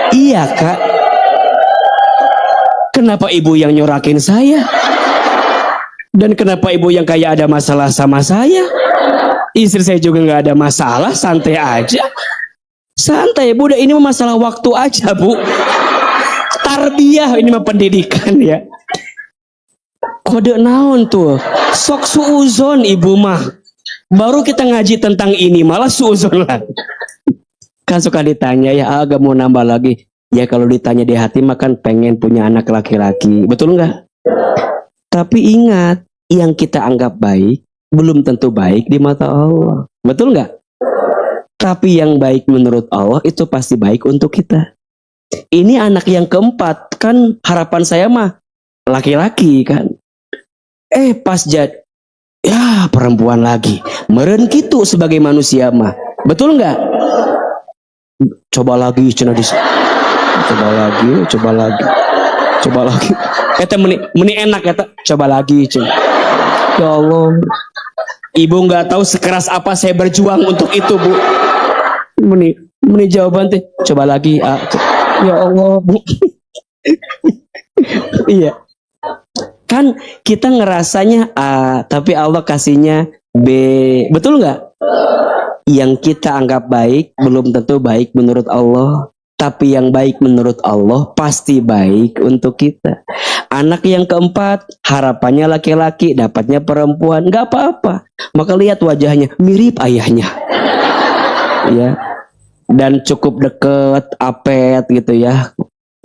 Iya kak. Kenapa ibu yang nyorakin saya? Dan kenapa ibu yang kayak ada masalah sama saya? Istri saya juga gak ada masalah, santai aja. Santai bu, ini masalah waktu aja bu. Tarbiyah ini mah pendidikan ya. Kode naon tuh? Sok suuzon ibu mah. Baru kita ngaji tentang ini malah suuzon lah. Kan suka ditanya ya, agak mau nambah lagi. Ya kalau ditanya di hati mah kan pengen punya anak laki-laki. Betul nggak? Tapi ingat, yang kita anggap baik belum tentu baik di mata Allah. Betul nggak? Tapi yang baik menurut Allah itu pasti baik untuk kita. Ini anak yang keempat, kan harapan saya mah laki-laki kan. Pas ya perempuan lagi. Meren gitu sebagai manusia mah. Betul nggak? Coba lagi, cina di coba lagi. Eta meni enak eta, coba lagi cina. Ya Allah. Ibu nggak tahu sekeras apa saya berjuang untuk itu bu. Meni jawaban teh, coba lagi. Ya Allah bu. Iya. Kan kita ngerasanya A, tapi Allah kasihnya B. Betul nggak? Yang kita anggap baik belum tentu baik menurut Allah. Tapi yang baik menurut Allah pasti baik untuk kita. Anak yang keempat, harapannya laki-laki, dapatnya perempuan, nggak apa-apa. Maka lihat wajahnya, mirip ayahnya. Ya. Dan cukup deket, apet gitu ya.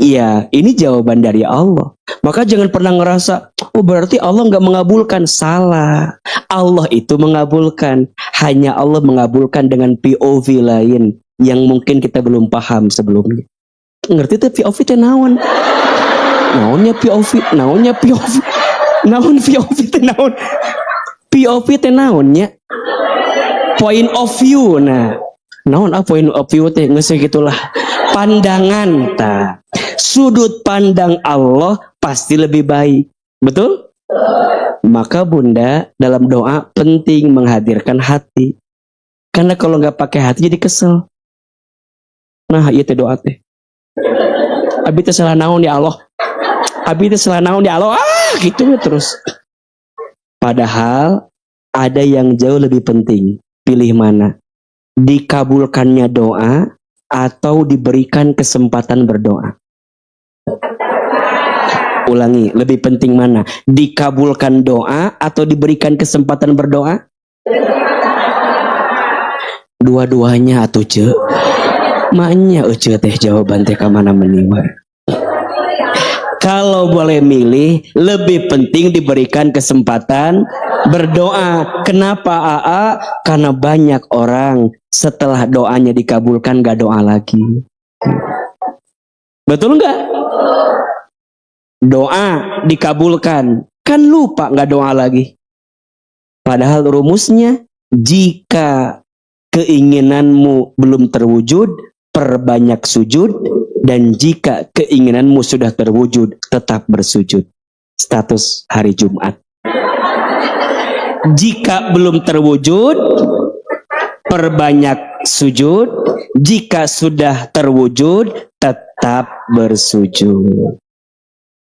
Iya, ini jawaban dari Allah. Maka jangan pernah ngerasa, oh berarti Allah nggak mengabulkan. Salah. Allah itu mengabulkan. Hanya Allah mengabulkan dengan POV lain yang mungkin kita belum paham sebelumnya. Ngerti tuh POV teh naon? Naonnya POV? Naonnya POV? Naon POV teh naon? POV teh naonnya? Point of view. Nah, naon point of view teh geus gitulah. Pandangan ta. Sudut pandang Allah pasti lebih baik. Betul? Maka bunda dalam doa penting menghadirkan hati. Karena kalau nggak pakai hati jadi kesel. Nah iya teh doa teh. Abi teh salah naon ya Allah. Abi teh salah naon ya Allah. Gitu terus. Padahal ada yang jauh lebih penting. Pilih mana? Dikabulkannya doa atau diberikan kesempatan berdoa. Ulangi, lebih penting mana? Dikabulkan doa atau diberikan kesempatan berdoa? Dua-duanya atuh ce. Maknya ece teh jawaban teh kamana meniwar. Kalau boleh milih, lebih penting diberikan kesempatan berdoa. Kenapa AA? Karena banyak orang setelah doanya dikabulkan gak doa lagi. Betul nggak? Doa dikabulkan, kan lupa gak doa lagi. Padahal rumusnya, jika keinginanmu belum terwujud, perbanyak sujud, dan jika keinginanmu sudah terwujud, tetap bersujud. Status hari Jumat. Jika belum terwujud, perbanyak sujud. Jika sudah terwujud, tetap bersujud.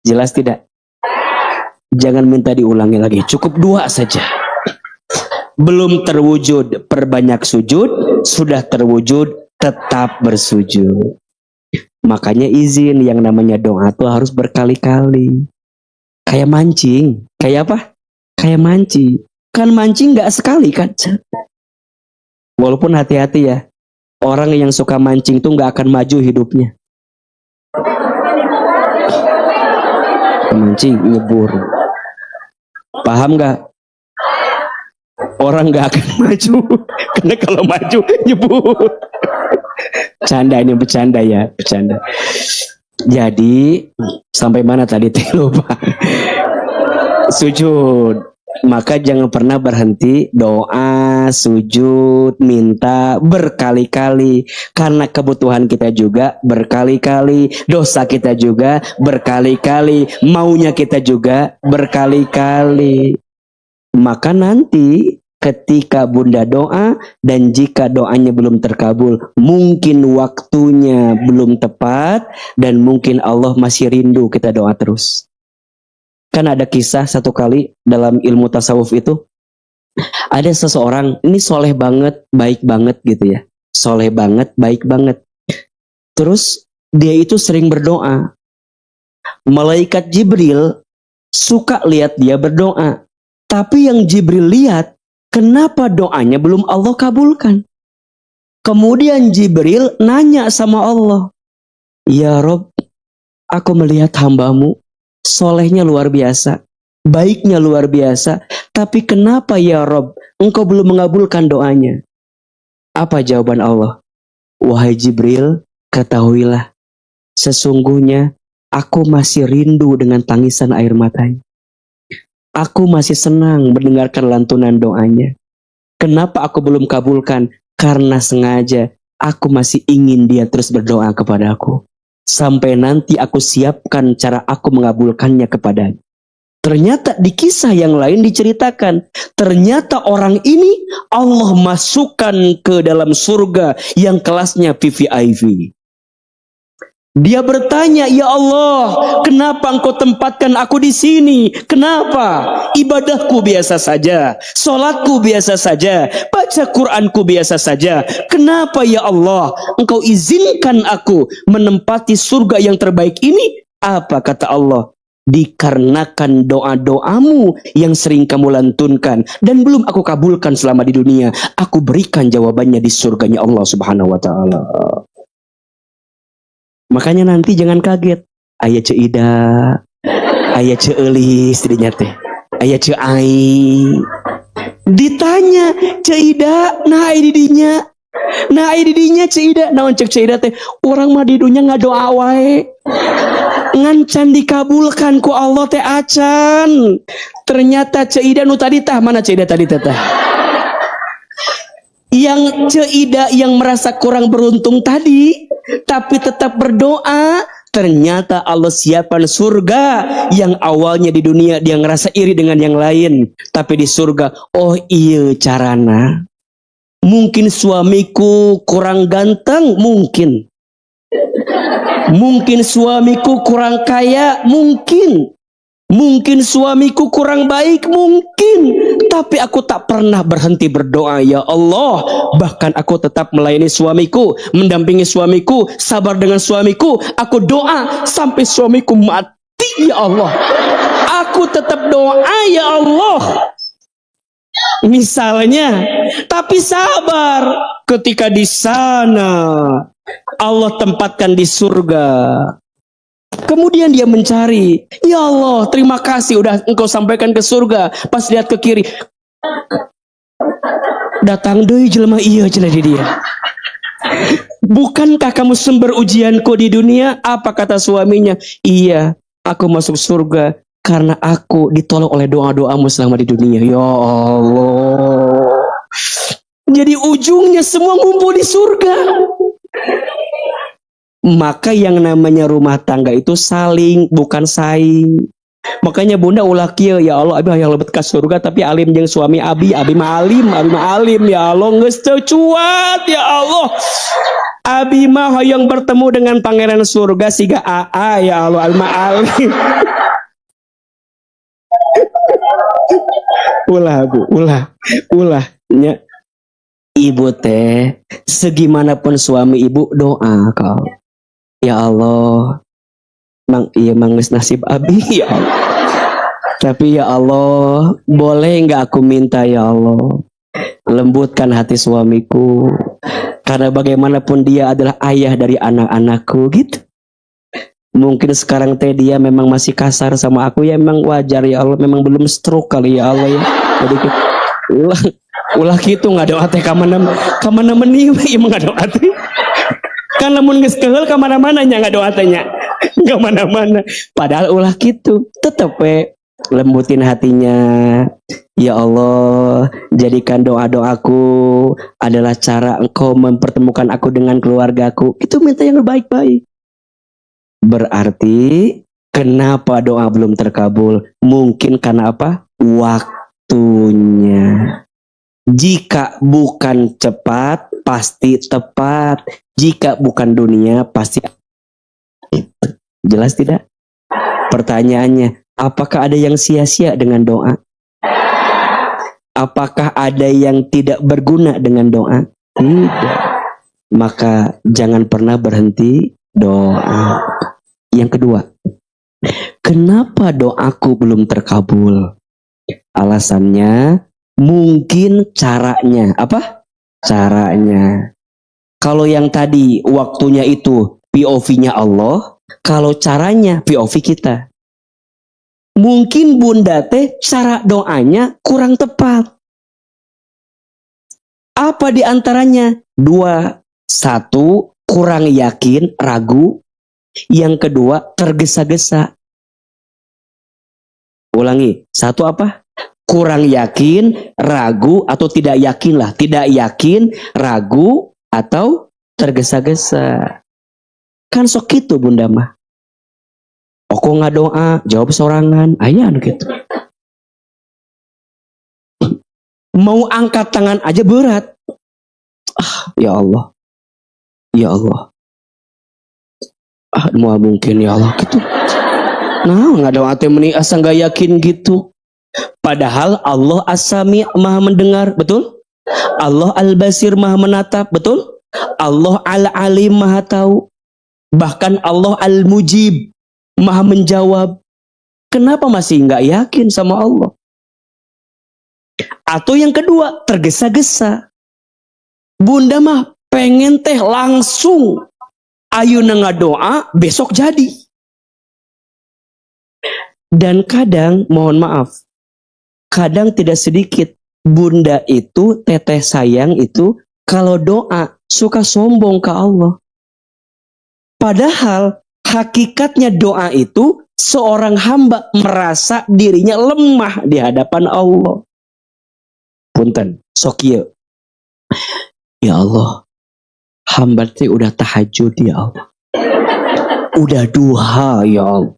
Jelas tidak? Jangan minta diulangi lagi, cukup 2 saja. Belum terwujud, perbanyak sujud. Sudah terwujud, tetap bersujud. Makanya izin, yang namanya doa tuh harus berkali-kali. Kayak mancing. Kayak apa? Kayak mancing. Kan mancing gak sekali kan? Walaupun hati-hati ya. Orang yang suka mancing tuh gak akan maju hidupnya. Mancing, nyebur. Paham gak? Orang gak akan maju. Karena kalau maju, nyebur. Bercanda, ini bercanda ya, bercanda. Jadi sampai mana tadi teh lupa. Sujud. Maka jangan pernah berhenti doa, sujud, minta berkali-kali. Karena kebutuhan kita juga berkali-kali, dosa kita juga berkali-kali, maunya kita juga berkali-kali. Maka nanti ketika bunda doa dan jika doanya belum terkabul, mungkin waktunya belum tepat dan mungkin Allah masih rindu kita doa terus. Kan ada kisah satu kali dalam ilmu tasawuf itu, ada seseorang, ini soleh banget, baik banget gitu ya. Soleh banget, baik banget. Terus dia itu sering berdoa. Malaikat Jibril suka lihat dia berdoa. Tapi yang Jibril lihat, kenapa doanya belum Allah kabulkan? Kemudian Jibril nanya sama Allah, ya Rob, aku melihat hambamu, solehnya luar biasa, baiknya luar biasa, tapi kenapa ya Rob, engkau belum mengabulkan doanya? Apa jawaban Allah? Wahai Jibril, ketahuilah, sesungguhnya aku masih rindu dengan tangisan air matanya. Aku masih senang mendengarkan lantunan doanya. Kenapa aku belum kabulkan? Karena sengaja aku masih ingin dia terus berdoa kepada aku. Sampai nanti aku siapkan cara aku mengabulkannya kepadanya. Ternyata di kisah yang lain diceritakan. Ternyata orang ini Allah masukkan ke dalam surga yang kelasnya VVIP. Dia bertanya, ya Allah, kenapa engkau tempatkan aku di sini? Kenapa? Ibadahku biasa saja, sholatku biasa saja, baca Quranku biasa saja. Kenapa ya Allah, engkau izinkan aku menempati surga yang terbaik ini? Apa kata Allah? Dikarenakan doa-doamu yang sering kamu lantunkan dan belum aku kabulkan selama di dunia. Aku berikan jawabannya di surganya Allah Subhanahu wa ta'ala. Makanya nanti jangan kaget. Aya ce Ida, aya ce Elis didinya teh. Aya ce Ai. Ditanya ce Ida, nah ai didinya. Nah ai didinya ce Ida, naon cek ce Ida teh? Urang mah di dunya ngadoa wae. Ngan dikabulkan ku Allah teh acan. Ternyata ce Ida nu tadi tah, mana ce Ida tadi teh? Yang ce Ida yang merasa kurang beruntung tadi, tapi tetap berdoa, ternyata Allah siapkan surga yang awalnya di dunia dia ngerasa iri dengan yang lain, tapi di surga, oh iya carana. Mungkin suamiku kurang ganteng, mungkin. Mungkin suamiku kurang kaya, mungkin. Mungkin suamiku kurang baik, mungkin. Tapi aku tak pernah berhenti berdoa, ya Allah. Bahkan aku tetap melayani suamiku, mendampingi suamiku, sabar dengan suamiku. Aku doa sampai suamiku mati, ya Allah. Aku tetap doa, ya Allah. Misalnya, tapi sabar. Ketika di sana, Allah tempatkan di surga. Kemudian dia mencari, ya Allah, terima kasih udah engkau sampaikan ke surga. Pas lihat ke kiri, datang deui jelema iya cenah di dia. Bukankah kamu sumber ujianku di dunia? Apa kata suaminya? Iya, aku masuk surga karena aku ditolong oleh doa-doamu selama di dunia. Ya Allah. Jadi ujungnya semua ngumpul di surga. Maka yang namanya rumah tangga itu saling, bukan saing. Makanya bunda ulah kieu, ya Allah, abi hayang lebet ka surga tapi alim jeung suami abi mah alim, ya Allah geus teu cuat, ya Allah. Abi mah hayang bertemu dengan pangeran surga siga AA, ya Allah, abi mah alim. Ulah Bu, ulah nya. Ibu teh, segimanapun suami ibu doa kau. Ya Allah, mang geus nasib abi, ya Allah. Tapi ya Allah, boleh nggak aku minta, ya Allah, lembutkan hati suamiku, karena bagaimanapun dia adalah ayah dari anak-anakku gitu. Mungkin sekarang teh dia memang masih kasar sama aku, ya memang wajar, ya Allah, memang belum stroke kali, ya Allah, ya. Jadi ulah gitu nggak doa teh kamana meni emang nggak doa teh. Kan lamun geus keheul ka mana-mana nya doa teh nya. Enggak mana-mana. Padahal ulah gitu. Tetep lembutin hatinya. Ya Allah, jadikan doa-doaku adalah cara engkau mempertemukan aku dengan keluargaku. Itu minta yang baik-baik. Berarti kenapa doa belum terkabul? Mungkin karena apa? Waktunya. Jika bukan cepat, pasti tepat. Jika bukan dunia, pasti. Jelas tidak? Pertanyaannya, apakah ada yang sia-sia dengan doa? Apakah ada yang tidak berguna dengan doa? Tidak. Maka jangan pernah berhenti doa. Yang kedua, kenapa doaku belum terkabul? Alasannya, mungkin caranya. Apa? Caranya. Kalau yang tadi waktunya itu POV-nya Allah, kalau caranya POV kita. Mungkin bunda teh cara doanya kurang tepat. Apa di antaranya? 2. 1, kurang yakin, ragu. Yang kedua, tergesa-gesa. Ulangi. 1 apa? Kurang yakin, ragu, atau tidak yakin lah. Tidak yakin, ragu, atau tergesa-gesa. Kan sok gitu bunda mah. Kok nggak doa, jawab sorangan. Ayah gitu. Mau angkat tangan aja berat. Ya Allah. Ya Allah. Mau mungkin ya Allah gitu. Nah, nggak doa teh meni asa nggak yakin gitu. Padahal Allah As-Sami' maha mendengar, betul? Allah Al-Basir maha menatap, betul? Allah Al-Alim maha tahu. Bahkan Allah Al-Mujib maha menjawab. Kenapa masih nggak yakin sama Allah? Atau yang kedua, tergesa-gesa. Bunda mah pengen teh langsung. Ayeuna ngadoa, besok jadi. Dan kadang, mohon maaf, kadang tidak sedikit bunda itu, teteh sayang itu, kalau doa suka sombong ke Allah. Padahal hakikatnya doa itu seorang hamba merasa dirinya lemah di hadapan Allah. Punten, sok ieu. Ya Allah, hamba teh udah tahajud ya Allah. Udah duha ya Allah.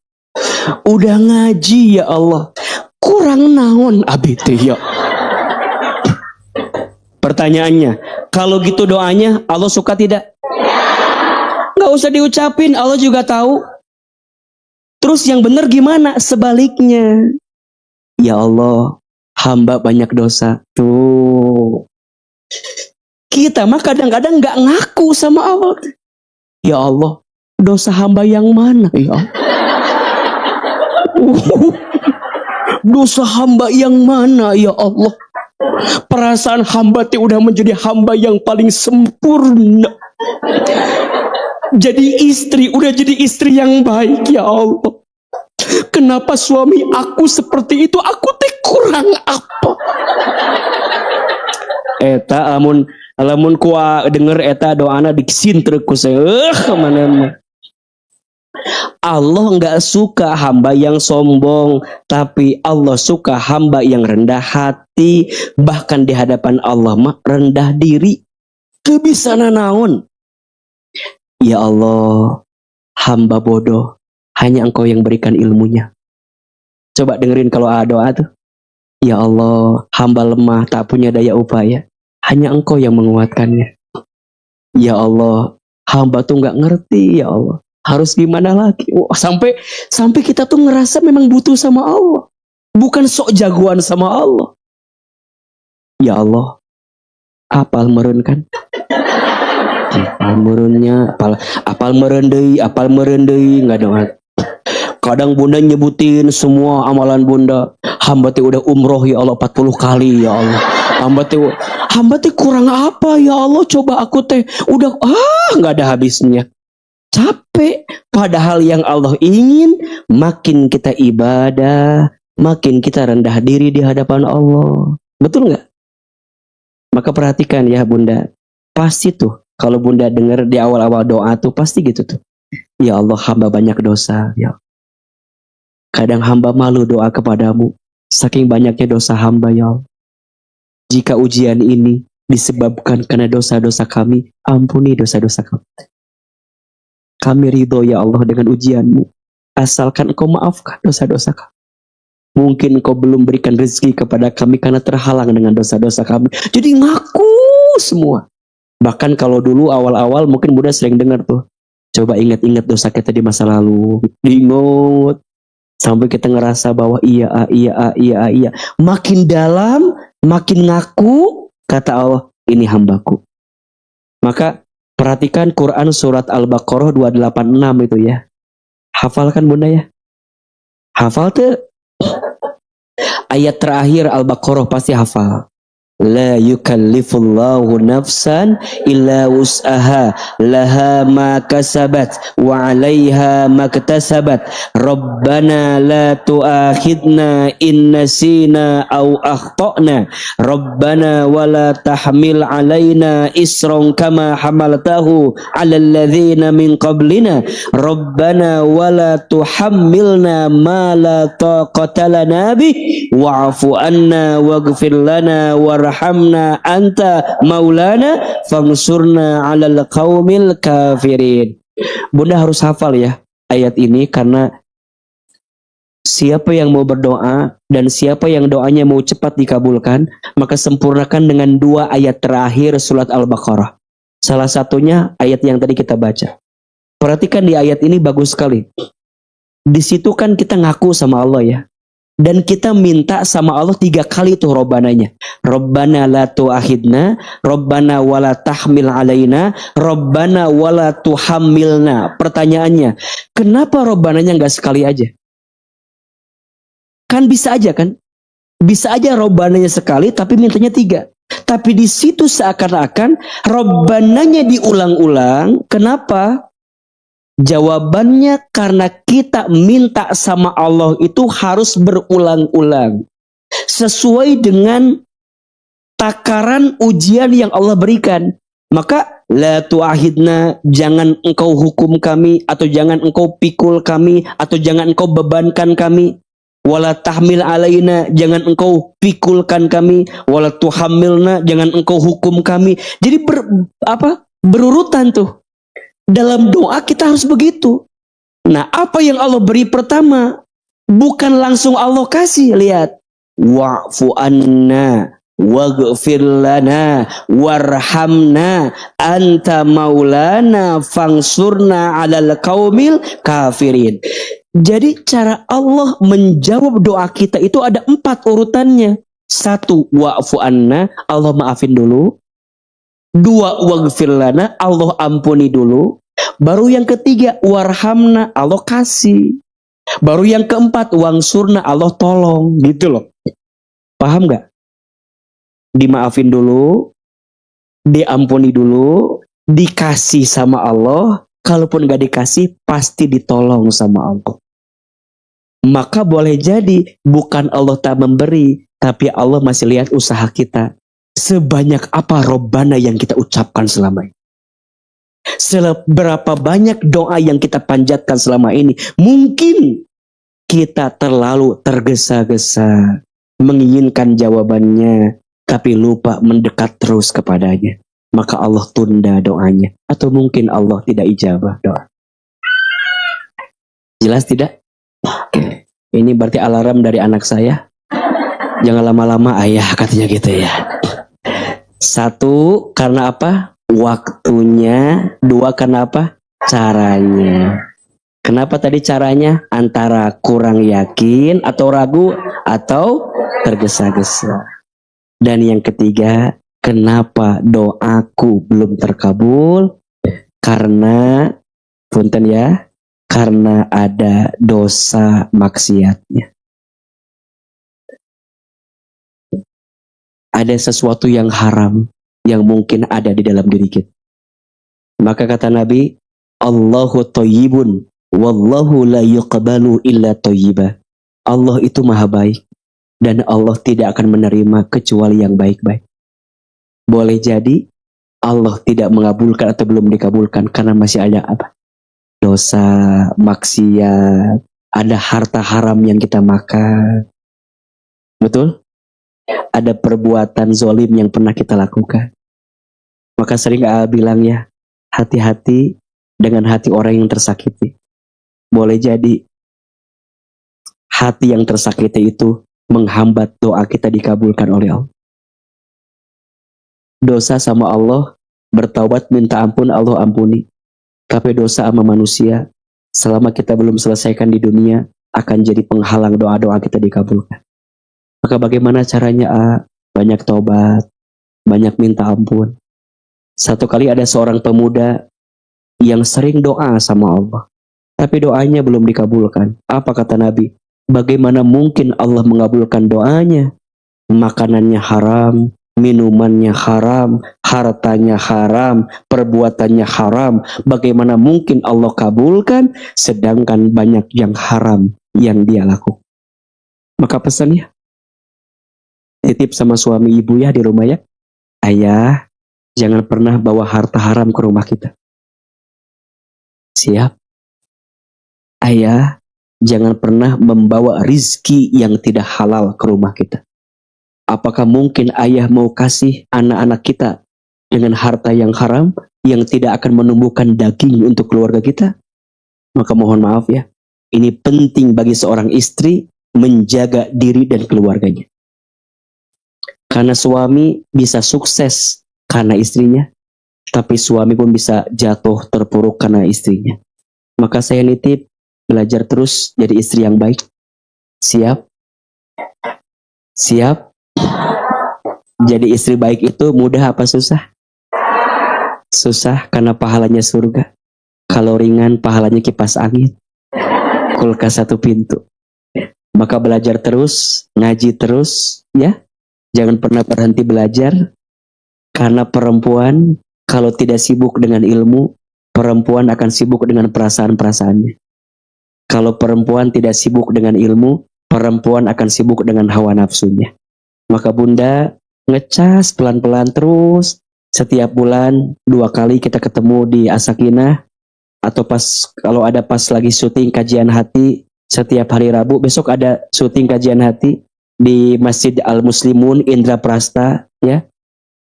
Udah ngaji ya Allah. Kurang naon abi teh ya. Pertanyaannya, kalau gitu doanya Allah suka tidak? Nggak usah diucapin, Allah juga tahu. Terus yang benar gimana? Sebaliknya. Ya Allah, hamba banyak dosa. Tuh. Kita mah kadang-kadang gak ngaku sama Allah. Ya Allah, dosa hamba yang mana? Ya Allah. Dosa hamba yang mana ya Allah? Perasaan hamba itu udah menjadi hamba yang paling sempurna. Udah jadi istri yang baik ya Allah. Kenapa suami aku seperti itu? Aku teh kurang apa? Eta alamun kuah denger eta doana disintrek ku saya. Mana Allah nggak suka hamba yang sombong, tapi Allah suka hamba yang rendah hati. Bahkan di hadapan Allah mah rendah diri. Kebisana naon? Ya Allah, hamba bodoh, hanya Engkau yang berikan ilmunya. Coba dengerin kalau doa tuh. Ya Allah, hamba lemah, tak punya daya upaya, hanya Engkau yang menguatkannya. Ya Allah, hamba tuh nggak ngerti ya Allah. Harus gimana lagi? Sampai kita tuh ngerasa memang butuh sama Allah. Bukan sok jagoan sama Allah. Ya Allah, apal meren kan? Apal merennya, apal merendei, nggak doa. Kadang bunda nyebutin semua amalan bunda. Hamba teh udah umroh ya Allah 40 kali ya Allah. Hamba teh kurang apa ya Allah? Coba aku teh udah nggak ada habisnya. Capek, padahal yang Allah ingin makin kita ibadah, makin kita rendah diri di hadapan Allah. Betul nggak? Maka perhatikan ya bunda, pasti tuh kalau bunda dengar di awal-awal doa tuh pasti gitu tuh. Ya Allah, hamba banyak dosa. Ya. Kadang hamba malu doa kepadamu, saking banyaknya dosa hamba ya Allah. Jika ujian ini disebabkan karena dosa-dosa kami, ampuni dosa-dosa kami. Kami ridho ya Allah dengan ujianmu. Asalkan Engkau maafkan dosa-dosa kami. Mungkin Engkau belum berikan rezeki kepada kami karena terhalang dengan dosa-dosa kami. Jadi ngaku semua. Bahkan kalau dulu awal-awal mungkin Bunda sering dengar tuh. Coba ingat-ingat dosa kita di masa lalu. Diingat. Sampai kita ngerasa bahwa iya. Makin dalam, makin ngaku. Kata Allah, ini hambaku. Maka perhatikan Quran surat Al-Baqarah 286 itu ya. Hafal kan bunda ya? Hafal tuh? Ayat terakhir Al-Baqarah pasti hafal. La yukallifullahu nafsan illa wus'aha laha ma kasabat wa 'alaiha maktasabat rabbana la tu'akhidna in nasina aw akhtana rabbana wala tahmil 'alaina isran kama hamaltahu 'alal ladzina min qablina rabbana wala tuhammilna ma la taqata lana bih wa'fu anna waghfir lana warhamna anta maulana fangsurna 'alal qaumil kafirin. Bunda harus hafal ya ayat ini karena siapa yang mau berdoa dan siapa yang doanya mau cepat dikabulkan, maka sempurnakan dengan 2 ayat terakhir surat Al-Baqarah. Salah satunya ayat yang tadi kita baca. Perhatikan di ayat ini bagus sekali. Di situ kan kita ngaku sama Allah ya. Dan kita minta sama Allah 3 kali tuh robbananya. Rabbana la tu'akhidna, Rabbana wala tahmil alaina, Rabbana wala tuhammilna. Pertanyaannya, kenapa robbananya nggak sekali aja? Kan bisa aja kan? Bisa aja robbananya sekali tapi mintanya 3. Tapi di situ seakan-akan robbananya diulang-ulang. Kenapa? Jawabannya karena kita minta sama Allah itu harus berulang-ulang. Sesuai dengan takaran ujian yang Allah berikan. Maka la tu'ahidna, jangan engkau hukum kami, atau jangan engkau pikul kami, atau jangan engkau bebankan kami. Wala tahmil alaina, jangan engkau pikulkan kami. Wala tuhammilna, jangan engkau hukum kami. Jadi berurutan tuh. Dalam doa kita harus begitu. Nah, apa yang Allah beri pertama bukan langsung Allah kasih. Lihat, wa'fu anna waghfir lana warhamna anta maulana fangsurna 'alal qaumil kafirin. Jadi cara Allah menjawab doa kita itu ada 4 urutannya. 1, wa'fu anna, Allah maafin dulu. 2, waghfir lana, Allah ampuni dulu. Baru yang ketiga, warhamna, Allah kasih. Baru yang keempat, wangsurna, Allah tolong. Gitu loh. Paham gak? Dimaafin dulu, diampuni dulu, dikasih sama Allah. Kalaupun gak dikasih, pasti ditolong sama Allah. Maka boleh jadi bukan Allah tak memberi, tapi Allah masih lihat usaha kita. Sebanyak apa Robbana yang kita ucapkan selama ini. Seberapa banyak doa yang kita panjatkan selama ini. Mungkin kita terlalu tergesa-gesa menginginkan jawabannya, tapi lupa mendekat terus kepadanya. Maka Allah tunda doanya. Atau mungkin Allah tidak ijabah doa. Jelas tidak? Oke. Ini berarti alarm dari anak saya. Jangan lama-lama ayah, katanya gitu ya. 1, karena apa? Waktunya. 2, karena apa? Caranya. Kenapa tadi caranya? Antara kurang yakin atau ragu atau tergesa-gesa. Dan yang ketiga, kenapa doaku belum terkabul? Karena, punten ya, karena ada dosa maksiatnya. Ada sesuatu yang haram yang mungkin ada di dalam diri kita. Maka kata Nabi, Allahu thayyibun wallahu la yuqbalu illa thayyiba. Allah itu maha baik dan Allah tidak akan menerima kecuali yang baik-baik. Boleh jadi Allah tidak mengabulkan atau belum dikabulkan karena masih ada apa? Dosa, maksiat, ada harta haram yang kita makan. Betul? Ada perbuatan zolim yang pernah kita lakukan. Maka sering bilang ya, hati-hati dengan hati orang yang tersakiti. Boleh jadi hati yang tersakiti itu menghambat doa kita dikabulkan oleh Allah. Dosa sama Allah, bertaubat minta ampun, Allah ampuni. Tapi dosa sama manusia, selama kita belum selesaikan di dunia, akan jadi penghalang doa-doa kita dikabulkan. Maka bagaimana caranya? Banyak taubat, banyak minta ampun. Satu kali ada seorang pemuda yang sering doa sama Allah, tapi doanya belum dikabulkan. Apa kata Nabi? Bagaimana mungkin Allah mengabulkan doanya? Makanannya haram, minumannya haram, hartanya haram, perbuatannya haram. Bagaimana mungkin Allah kabulkan sedangkan banyak yang haram yang dia lakukan? Maka pesannya, titip sama suami ibu ya di rumah ya. Ayah, jangan pernah bawa harta haram ke rumah kita. Siap? Ayah, jangan pernah membawa rizki yang tidak halal ke rumah kita. Apakah mungkin ayah mau kasih anak-anak kita dengan harta yang haram yang tidak akan menumbuhkan daging untuk keluarga kita? Maka mohon maaf ya, ini penting bagi seorang istri menjaga diri dan keluarganya. Karena suami bisa sukses karena istrinya, tapi suami pun bisa jatuh terpuruk karena istrinya. Maka saya nitip, belajar terus jadi istri yang baik. Siap? Siap? Jadi istri baik itu mudah apa susah? Susah karena pahalanya surga. Kalau ringan pahalanya kipas angin. Kulkas 1 pintu. Maka belajar terus, ngaji terus, ya. Jangan pernah berhenti belajar. Karena perempuan kalau tidak sibuk dengan ilmu, perempuan akan sibuk dengan perasaan-perasaannya. Kalau perempuan tidak sibuk dengan ilmu, perempuan akan sibuk dengan hawa nafsunya. Maka bunda ngecas pelan-pelan terus. Setiap bulan 2 kali kita ketemu di As-Sakinah. Atau kalau ada pas lagi syuting kajian hati, setiap hari Rabu. Besok ada syuting kajian hati di Masjid Al-Muslimun Indra Prasta, ya.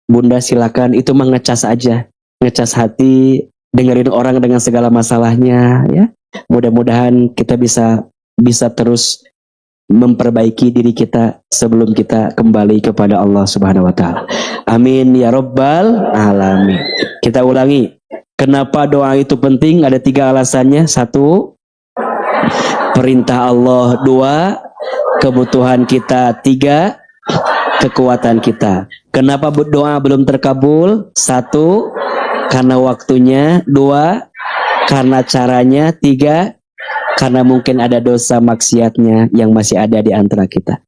Bunda silakan, itu mah ngecas aja. Ngecas hati, dengerin orang dengan segala masalahnya, ya. Mudah-mudahan kita bisa terus memperbaiki diri kita sebelum kita kembali kepada Allah Subhanahu wa taala. Amin ya rabbal alamin. Kita ulangi. Kenapa doa itu penting? Ada 3 alasannya. 1, Perintah Allah 2, kebutuhan kita 3, kekuatan kita. Kenapa doa belum terkabul? 1, karena waktunya. 2, karena caranya. 3, karena mungkin ada dosa maksiatnya yang masih ada di antara kita.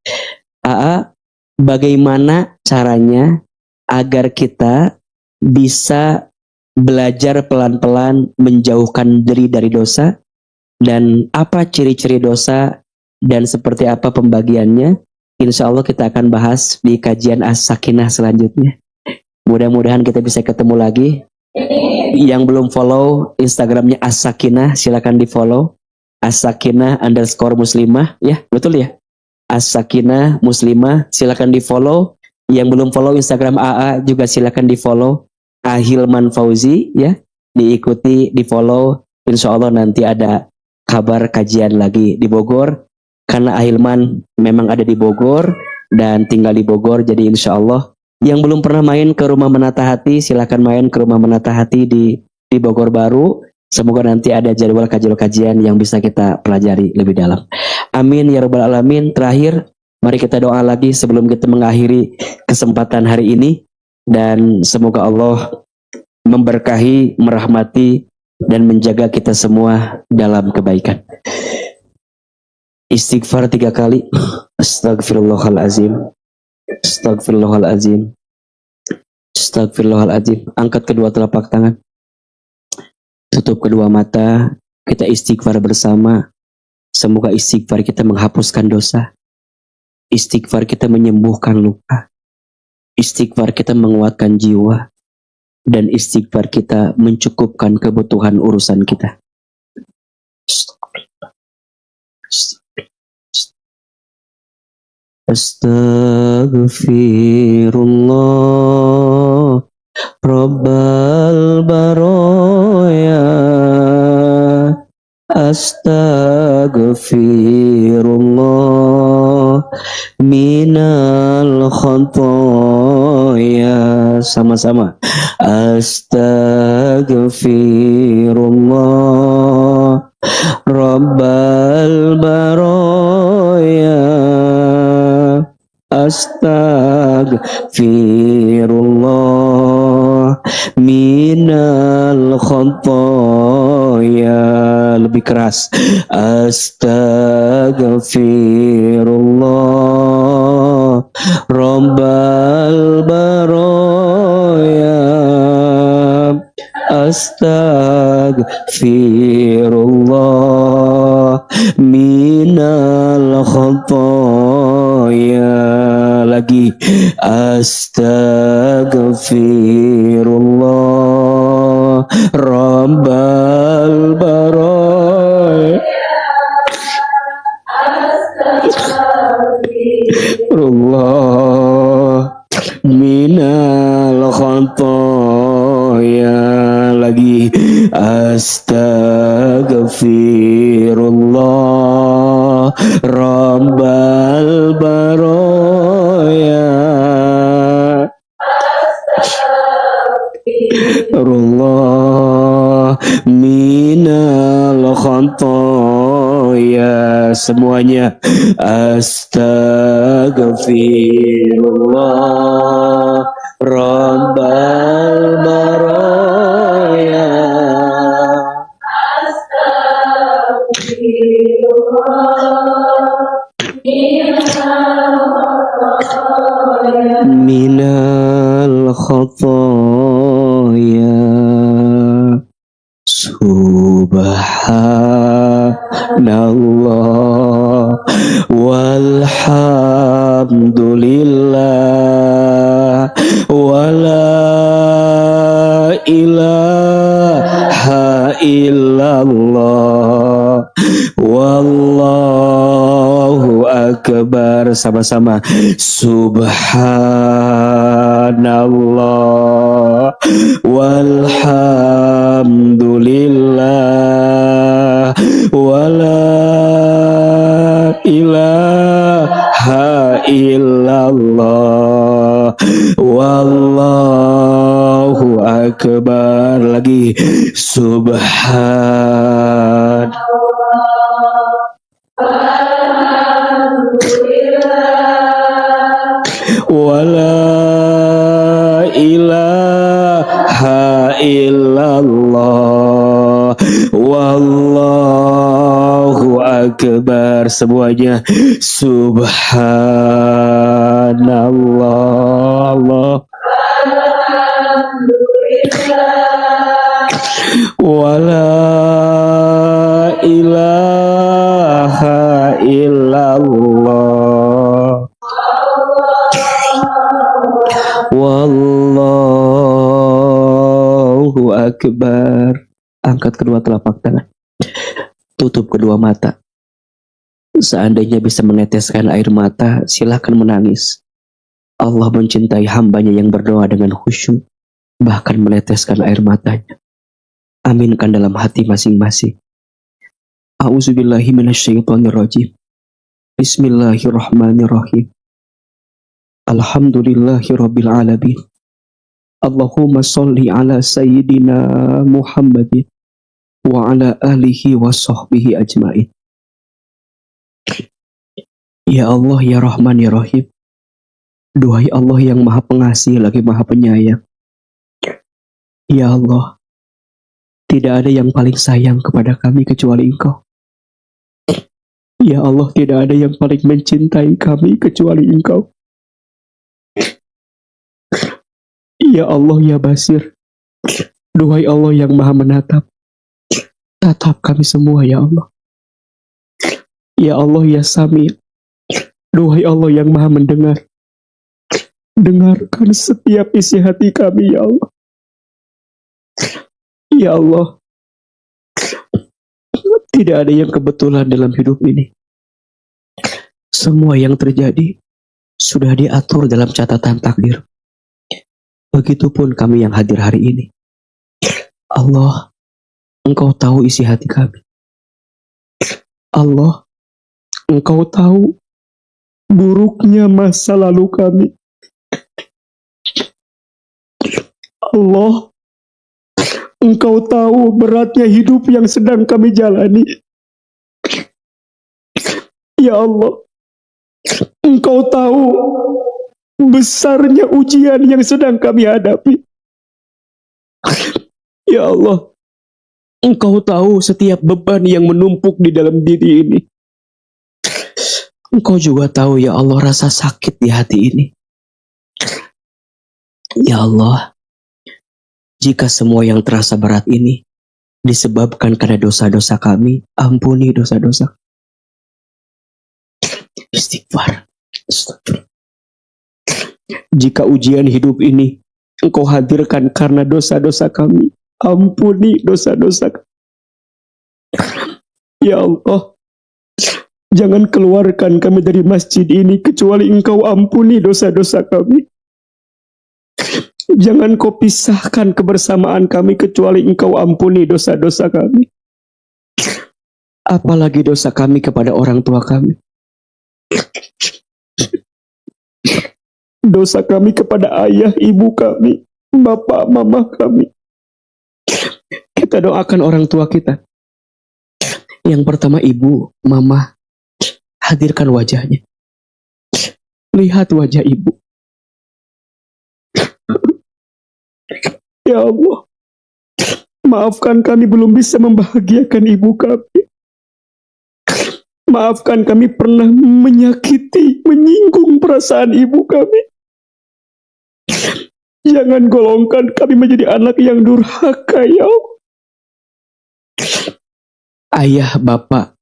Bagaimana caranya agar kita bisa belajar pelan-pelan menjauhkan diri dari dosa, dan apa ciri-ciri dosa dan seperti apa pembagiannya? Insya Allah kita akan bahas di kajian As-Sakinah selanjutnya. Mudah-mudahan kita bisa ketemu lagi. Yang belum follow Instagramnya As-Sakinah, silakan di follow. As-Sakinah_muslimah, ya betul ya. As-Sakinah muslimah, silakan di follow. Yang belum follow Instagram AA juga silakan di follow. Ahilman Fauzi, ya diikuti, di follow. Insya Allah nanti ada kabar kajian lagi di Bogor, karena Ahilman memang ada di Bogor dan tinggal di Bogor. Jadi insya Allah yang belum pernah main ke Rumah Menata Hati, silakan main ke Rumah Menata Hati di Bogor Baru. Semoga nanti ada jadwal kajian yang bisa kita pelajari lebih dalam. Amin ya rabbal alamin. Terakhir, mari kita doa lagi sebelum kita mengakhiri kesempatan hari ini, dan semoga Allah memberkahi, merahmati, dan menjaga kita semua dalam kebaikan. Istighfar 3 kali. Astagfirullahalazim. Astagfirullahalazim. Astagfirullahalazim. Angkat kedua telapak tangan. Tutup kedua mata. Kita istighfar bersama. Semoga istighfar kita menghapuskan dosa. Istighfar kita menyembuhkan luka. Istighfar kita menguatkan jiwa. Dan istighfar kita mencukupkan kebutuhan urusan kita. Astaghfirullah Rabbal Baroya. Astaghfirullah minal khotoya. Sama-sama. Astaghfirullah Rabbal Baroya. Astaghfirullah minal khotoya. Lebih keras. Astaghfirullah Rabbal Baroya. Astaghfirullah minal khotoya. Lagi. Astaghfirullah Rabbal Baroya. Astaghfirullah minal khotoya. Lagi. Astaghfirullah Rabbal Baroya. Astaghfirullah minal khotoya. Semuanya. Astaghfirullah Rabbal Baroya. Minal khotoya. Subhanallah walhamdulillah wala ilaha illallah wallahu akbar. Sama-sama. Subhanallah walhamdulillah wala ilaha illallah wallahu akbar. Lagi. Subhanallah illallah. Wallahu akbar. Semuanya subhanallah. Wala ilaha illallah. Wallahu akbar. Angkat kedua telapak tangan. Tutup kedua mata. Seandainya bisa meneteskan air mata, silakan menangis. Allah mencintai hambanya yang berdoa dengan khusyuk, bahkan meneteskan air matanya. Aminkan dalam hati masing-masing. A'udzubillahi minasyaitonirrajim. Bismillahirrahmanirrahim. Alhamdulillahi rabbil alamin. Allahumma sholli ala sayyidina Muhammadin wa ala alihi wa sahbihi ajmain. Ya Allah, ya Rahman, ya Rahim. Duhai Allah yang maha pengasih lagi maha penyayang. Ya Allah, tidak ada yang paling sayang kepada kami kecuali Engkau. Ya Allah, tidak ada yang paling mencintai kami kecuali Engkau. Ya Allah, ya Basir. Duhai Allah yang maha menatap, tatap kami semua ya Allah. Ya Allah, ya Sami. Duhai Allah yang maha mendengar, dengarkan setiap isi hati kami ya Allah. Ya Allah, tidak ada yang kebetulan dalam hidup ini. Semua yang terjadi sudah diatur dalam catatan takdir. Begitupun kami yang hadir hari ini. Allah, Engkau tahu isi hati kami. Allah, Engkau tahu buruknya masa lalu kami. Allah, Engkau tahu beratnya hidup yang sedang kami jalani. Ya Allah, Engkau tahu besarnya ujian yang sedang kami hadapi. Ya Allah, Engkau tahu setiap beban yang menumpuk di dalam diri ini. Engkau juga tahu ya Allah rasa sakit di hati ini. Ya Allah, jika semua yang terasa berat ini disebabkan karena dosa-dosa kami, ampuni dosa-dosa. Istighfar. Jika ujian hidup ini Engkau hadirkan karena dosa-dosa kami, ampuni dosa-dosa kami. Ya Allah, jangan keluarkan kami dari masjid ini kecuali Engkau ampuni dosa-dosa kami. Jangan Kau pisahkan kebersamaan kami kecuali Engkau ampuni dosa-dosa kami. Apalagi dosa kami kepada orang tua kami. Dosa kami kepada ayah, ibu kami, bapak, mama kami. Kita doakan orang tua kita. Yang pertama ibu, mama, hadirkan wajahnya. Lihat wajah ibu. Ya Allah, maafkan kami belum bisa membahagiakan ibu kami. Maafkan kami pernah menyakiti, menyinggung perasaan ibu kami. Jangan golongkan kami menjadi anak yang durhaka ya Allah. Ayah, bapak,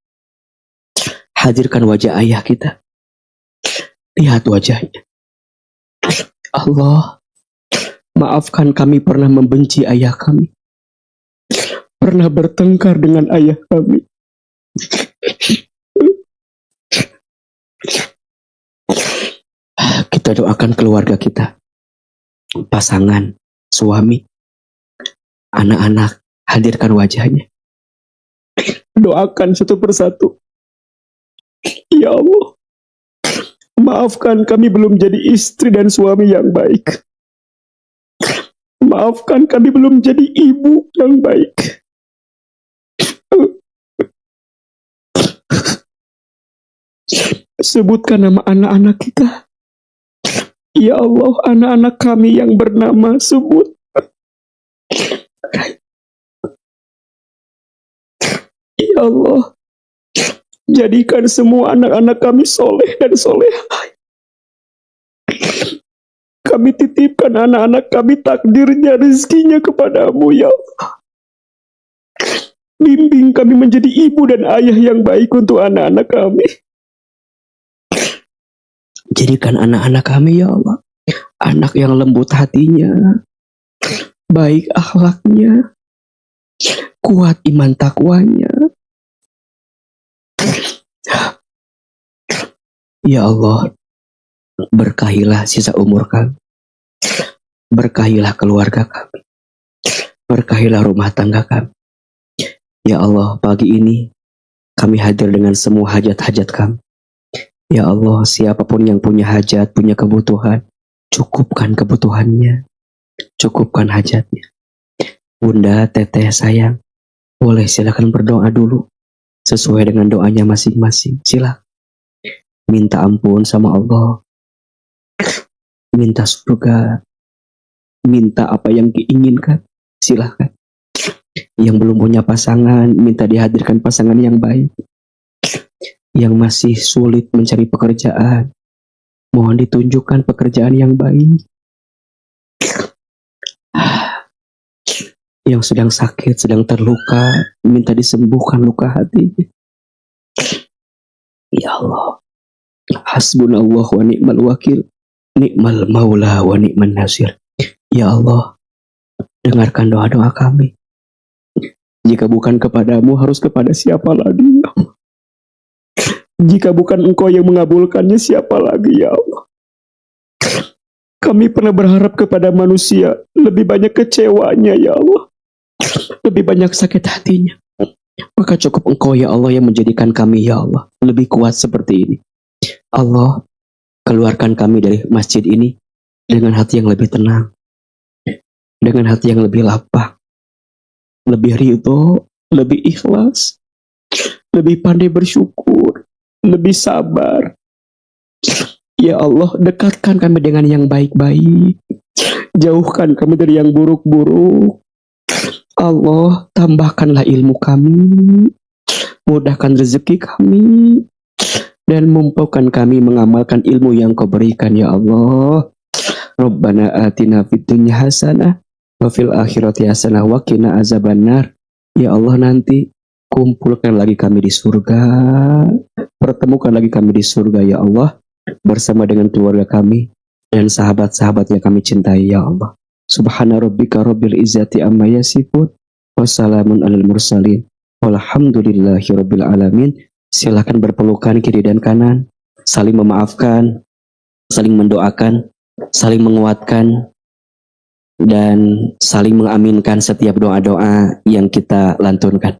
hadirkan wajah ayah kita. Lihat wajahnya. Allah, maafkan kami pernah membenci ayah kami. Pernah bertengkar dengan ayah kami. Kita doakan keluarga kita. Pasangan, suami, anak-anak, hadirkan wajahnya. Doakan satu persatu. Ya Allah, maafkan kami belum jadi istri dan suami yang baik. Maafkan kami belum jadi ibu yang baik. Sebutkan nama anak-anak kita. Ya Allah, anak-anak kami yang bernama sebut. Ya Allah, jadikan semua anak-anak kami soleh dan solehah. Kami titipkan anak-anak kami, takdirnya, rezekinya kepadamu ya Allah. Bimbing kami menjadi ibu dan ayah yang baik untuk anak-anak kami. Jadikan anak-anak kami ya Allah, anak yang lembut hatinya, baik akhlaknya, kuat iman takwanya. Ya Allah, berkahilah sisa umur kami, berkahilah keluarga kami, berkahilah rumah tangga kami. Ya Allah, pagi ini kami hadir dengan semua hajat-hajat kami. Ya Allah, siapapun yang punya hajat, punya kebutuhan, cukupkan kebutuhannya, cukupkan hajatnya. Bunda, teteh, sayang, boleh silakan berdoa dulu sesuai dengan doanya masing-masing. Silakan minta ampun sama Allah, minta surga, minta apa yang diinginkan. Silakan. Yang belum punya pasangan, minta dihadirkan pasangan yang baik. Yang masih sulit mencari pekerjaan, mohon ditunjukkan pekerjaan yang baik. Yang sedang sakit, sedang terluka, minta disembuhkan luka hati. Ya Allah, hasbunallah wa ni'mal wakil, ni'mal maula wa ni'man nasir. Ya Allah, dengarkan doa-doa kami. Jika bukan kepadamu, harus kepada siapa lagi ya Allah? Jika bukan Engkau yang mengabulkannya, siapa lagi ya Allah? Kami pernah berharap kepada manusia, lebih banyak kecewanya ya Allah, lebih banyak sakit hatinya. Maka cukup Engkau ya Allah yang menjadikan kami ya Allah lebih kuat seperti ini. Allah, keluarkan kami dari masjid ini dengan hati yang lebih tenang, dengan hati yang lebih lapang, lebih ridho, lebih ikhlas, lebih pandai bersyukur, lebih sabar. Ya Allah, dekatkan kami dengan yang baik-baik, jauhkan kami dari yang buruk-buruk. Allah, tambahkanlah ilmu kami, mudahkan rezeki kami, dan mampukan kami mengamalkan ilmu yang Kau berikan ya Allah. Rabbana atina fid dunya hasanah wa fil akhirati hasanah wa qina azabannar. Ya Allah, nanti kumpulkan lagi kami di surga, pertemukan lagi kami di surga ya Allah, bersama dengan keluarga kami dan sahabat-sahabat yang kami cintai ya Allah. Subhana rabbika rabbil izzati amma yasifun, wassalamun alal mursalin, walhamdulillahi rabbil alamin. Silakan berpelukan kiri dan kanan, saling memaafkan, saling mendoakan, saling menguatkan, dan saling mengaminkan setiap doa-doa yang kita lantunkan.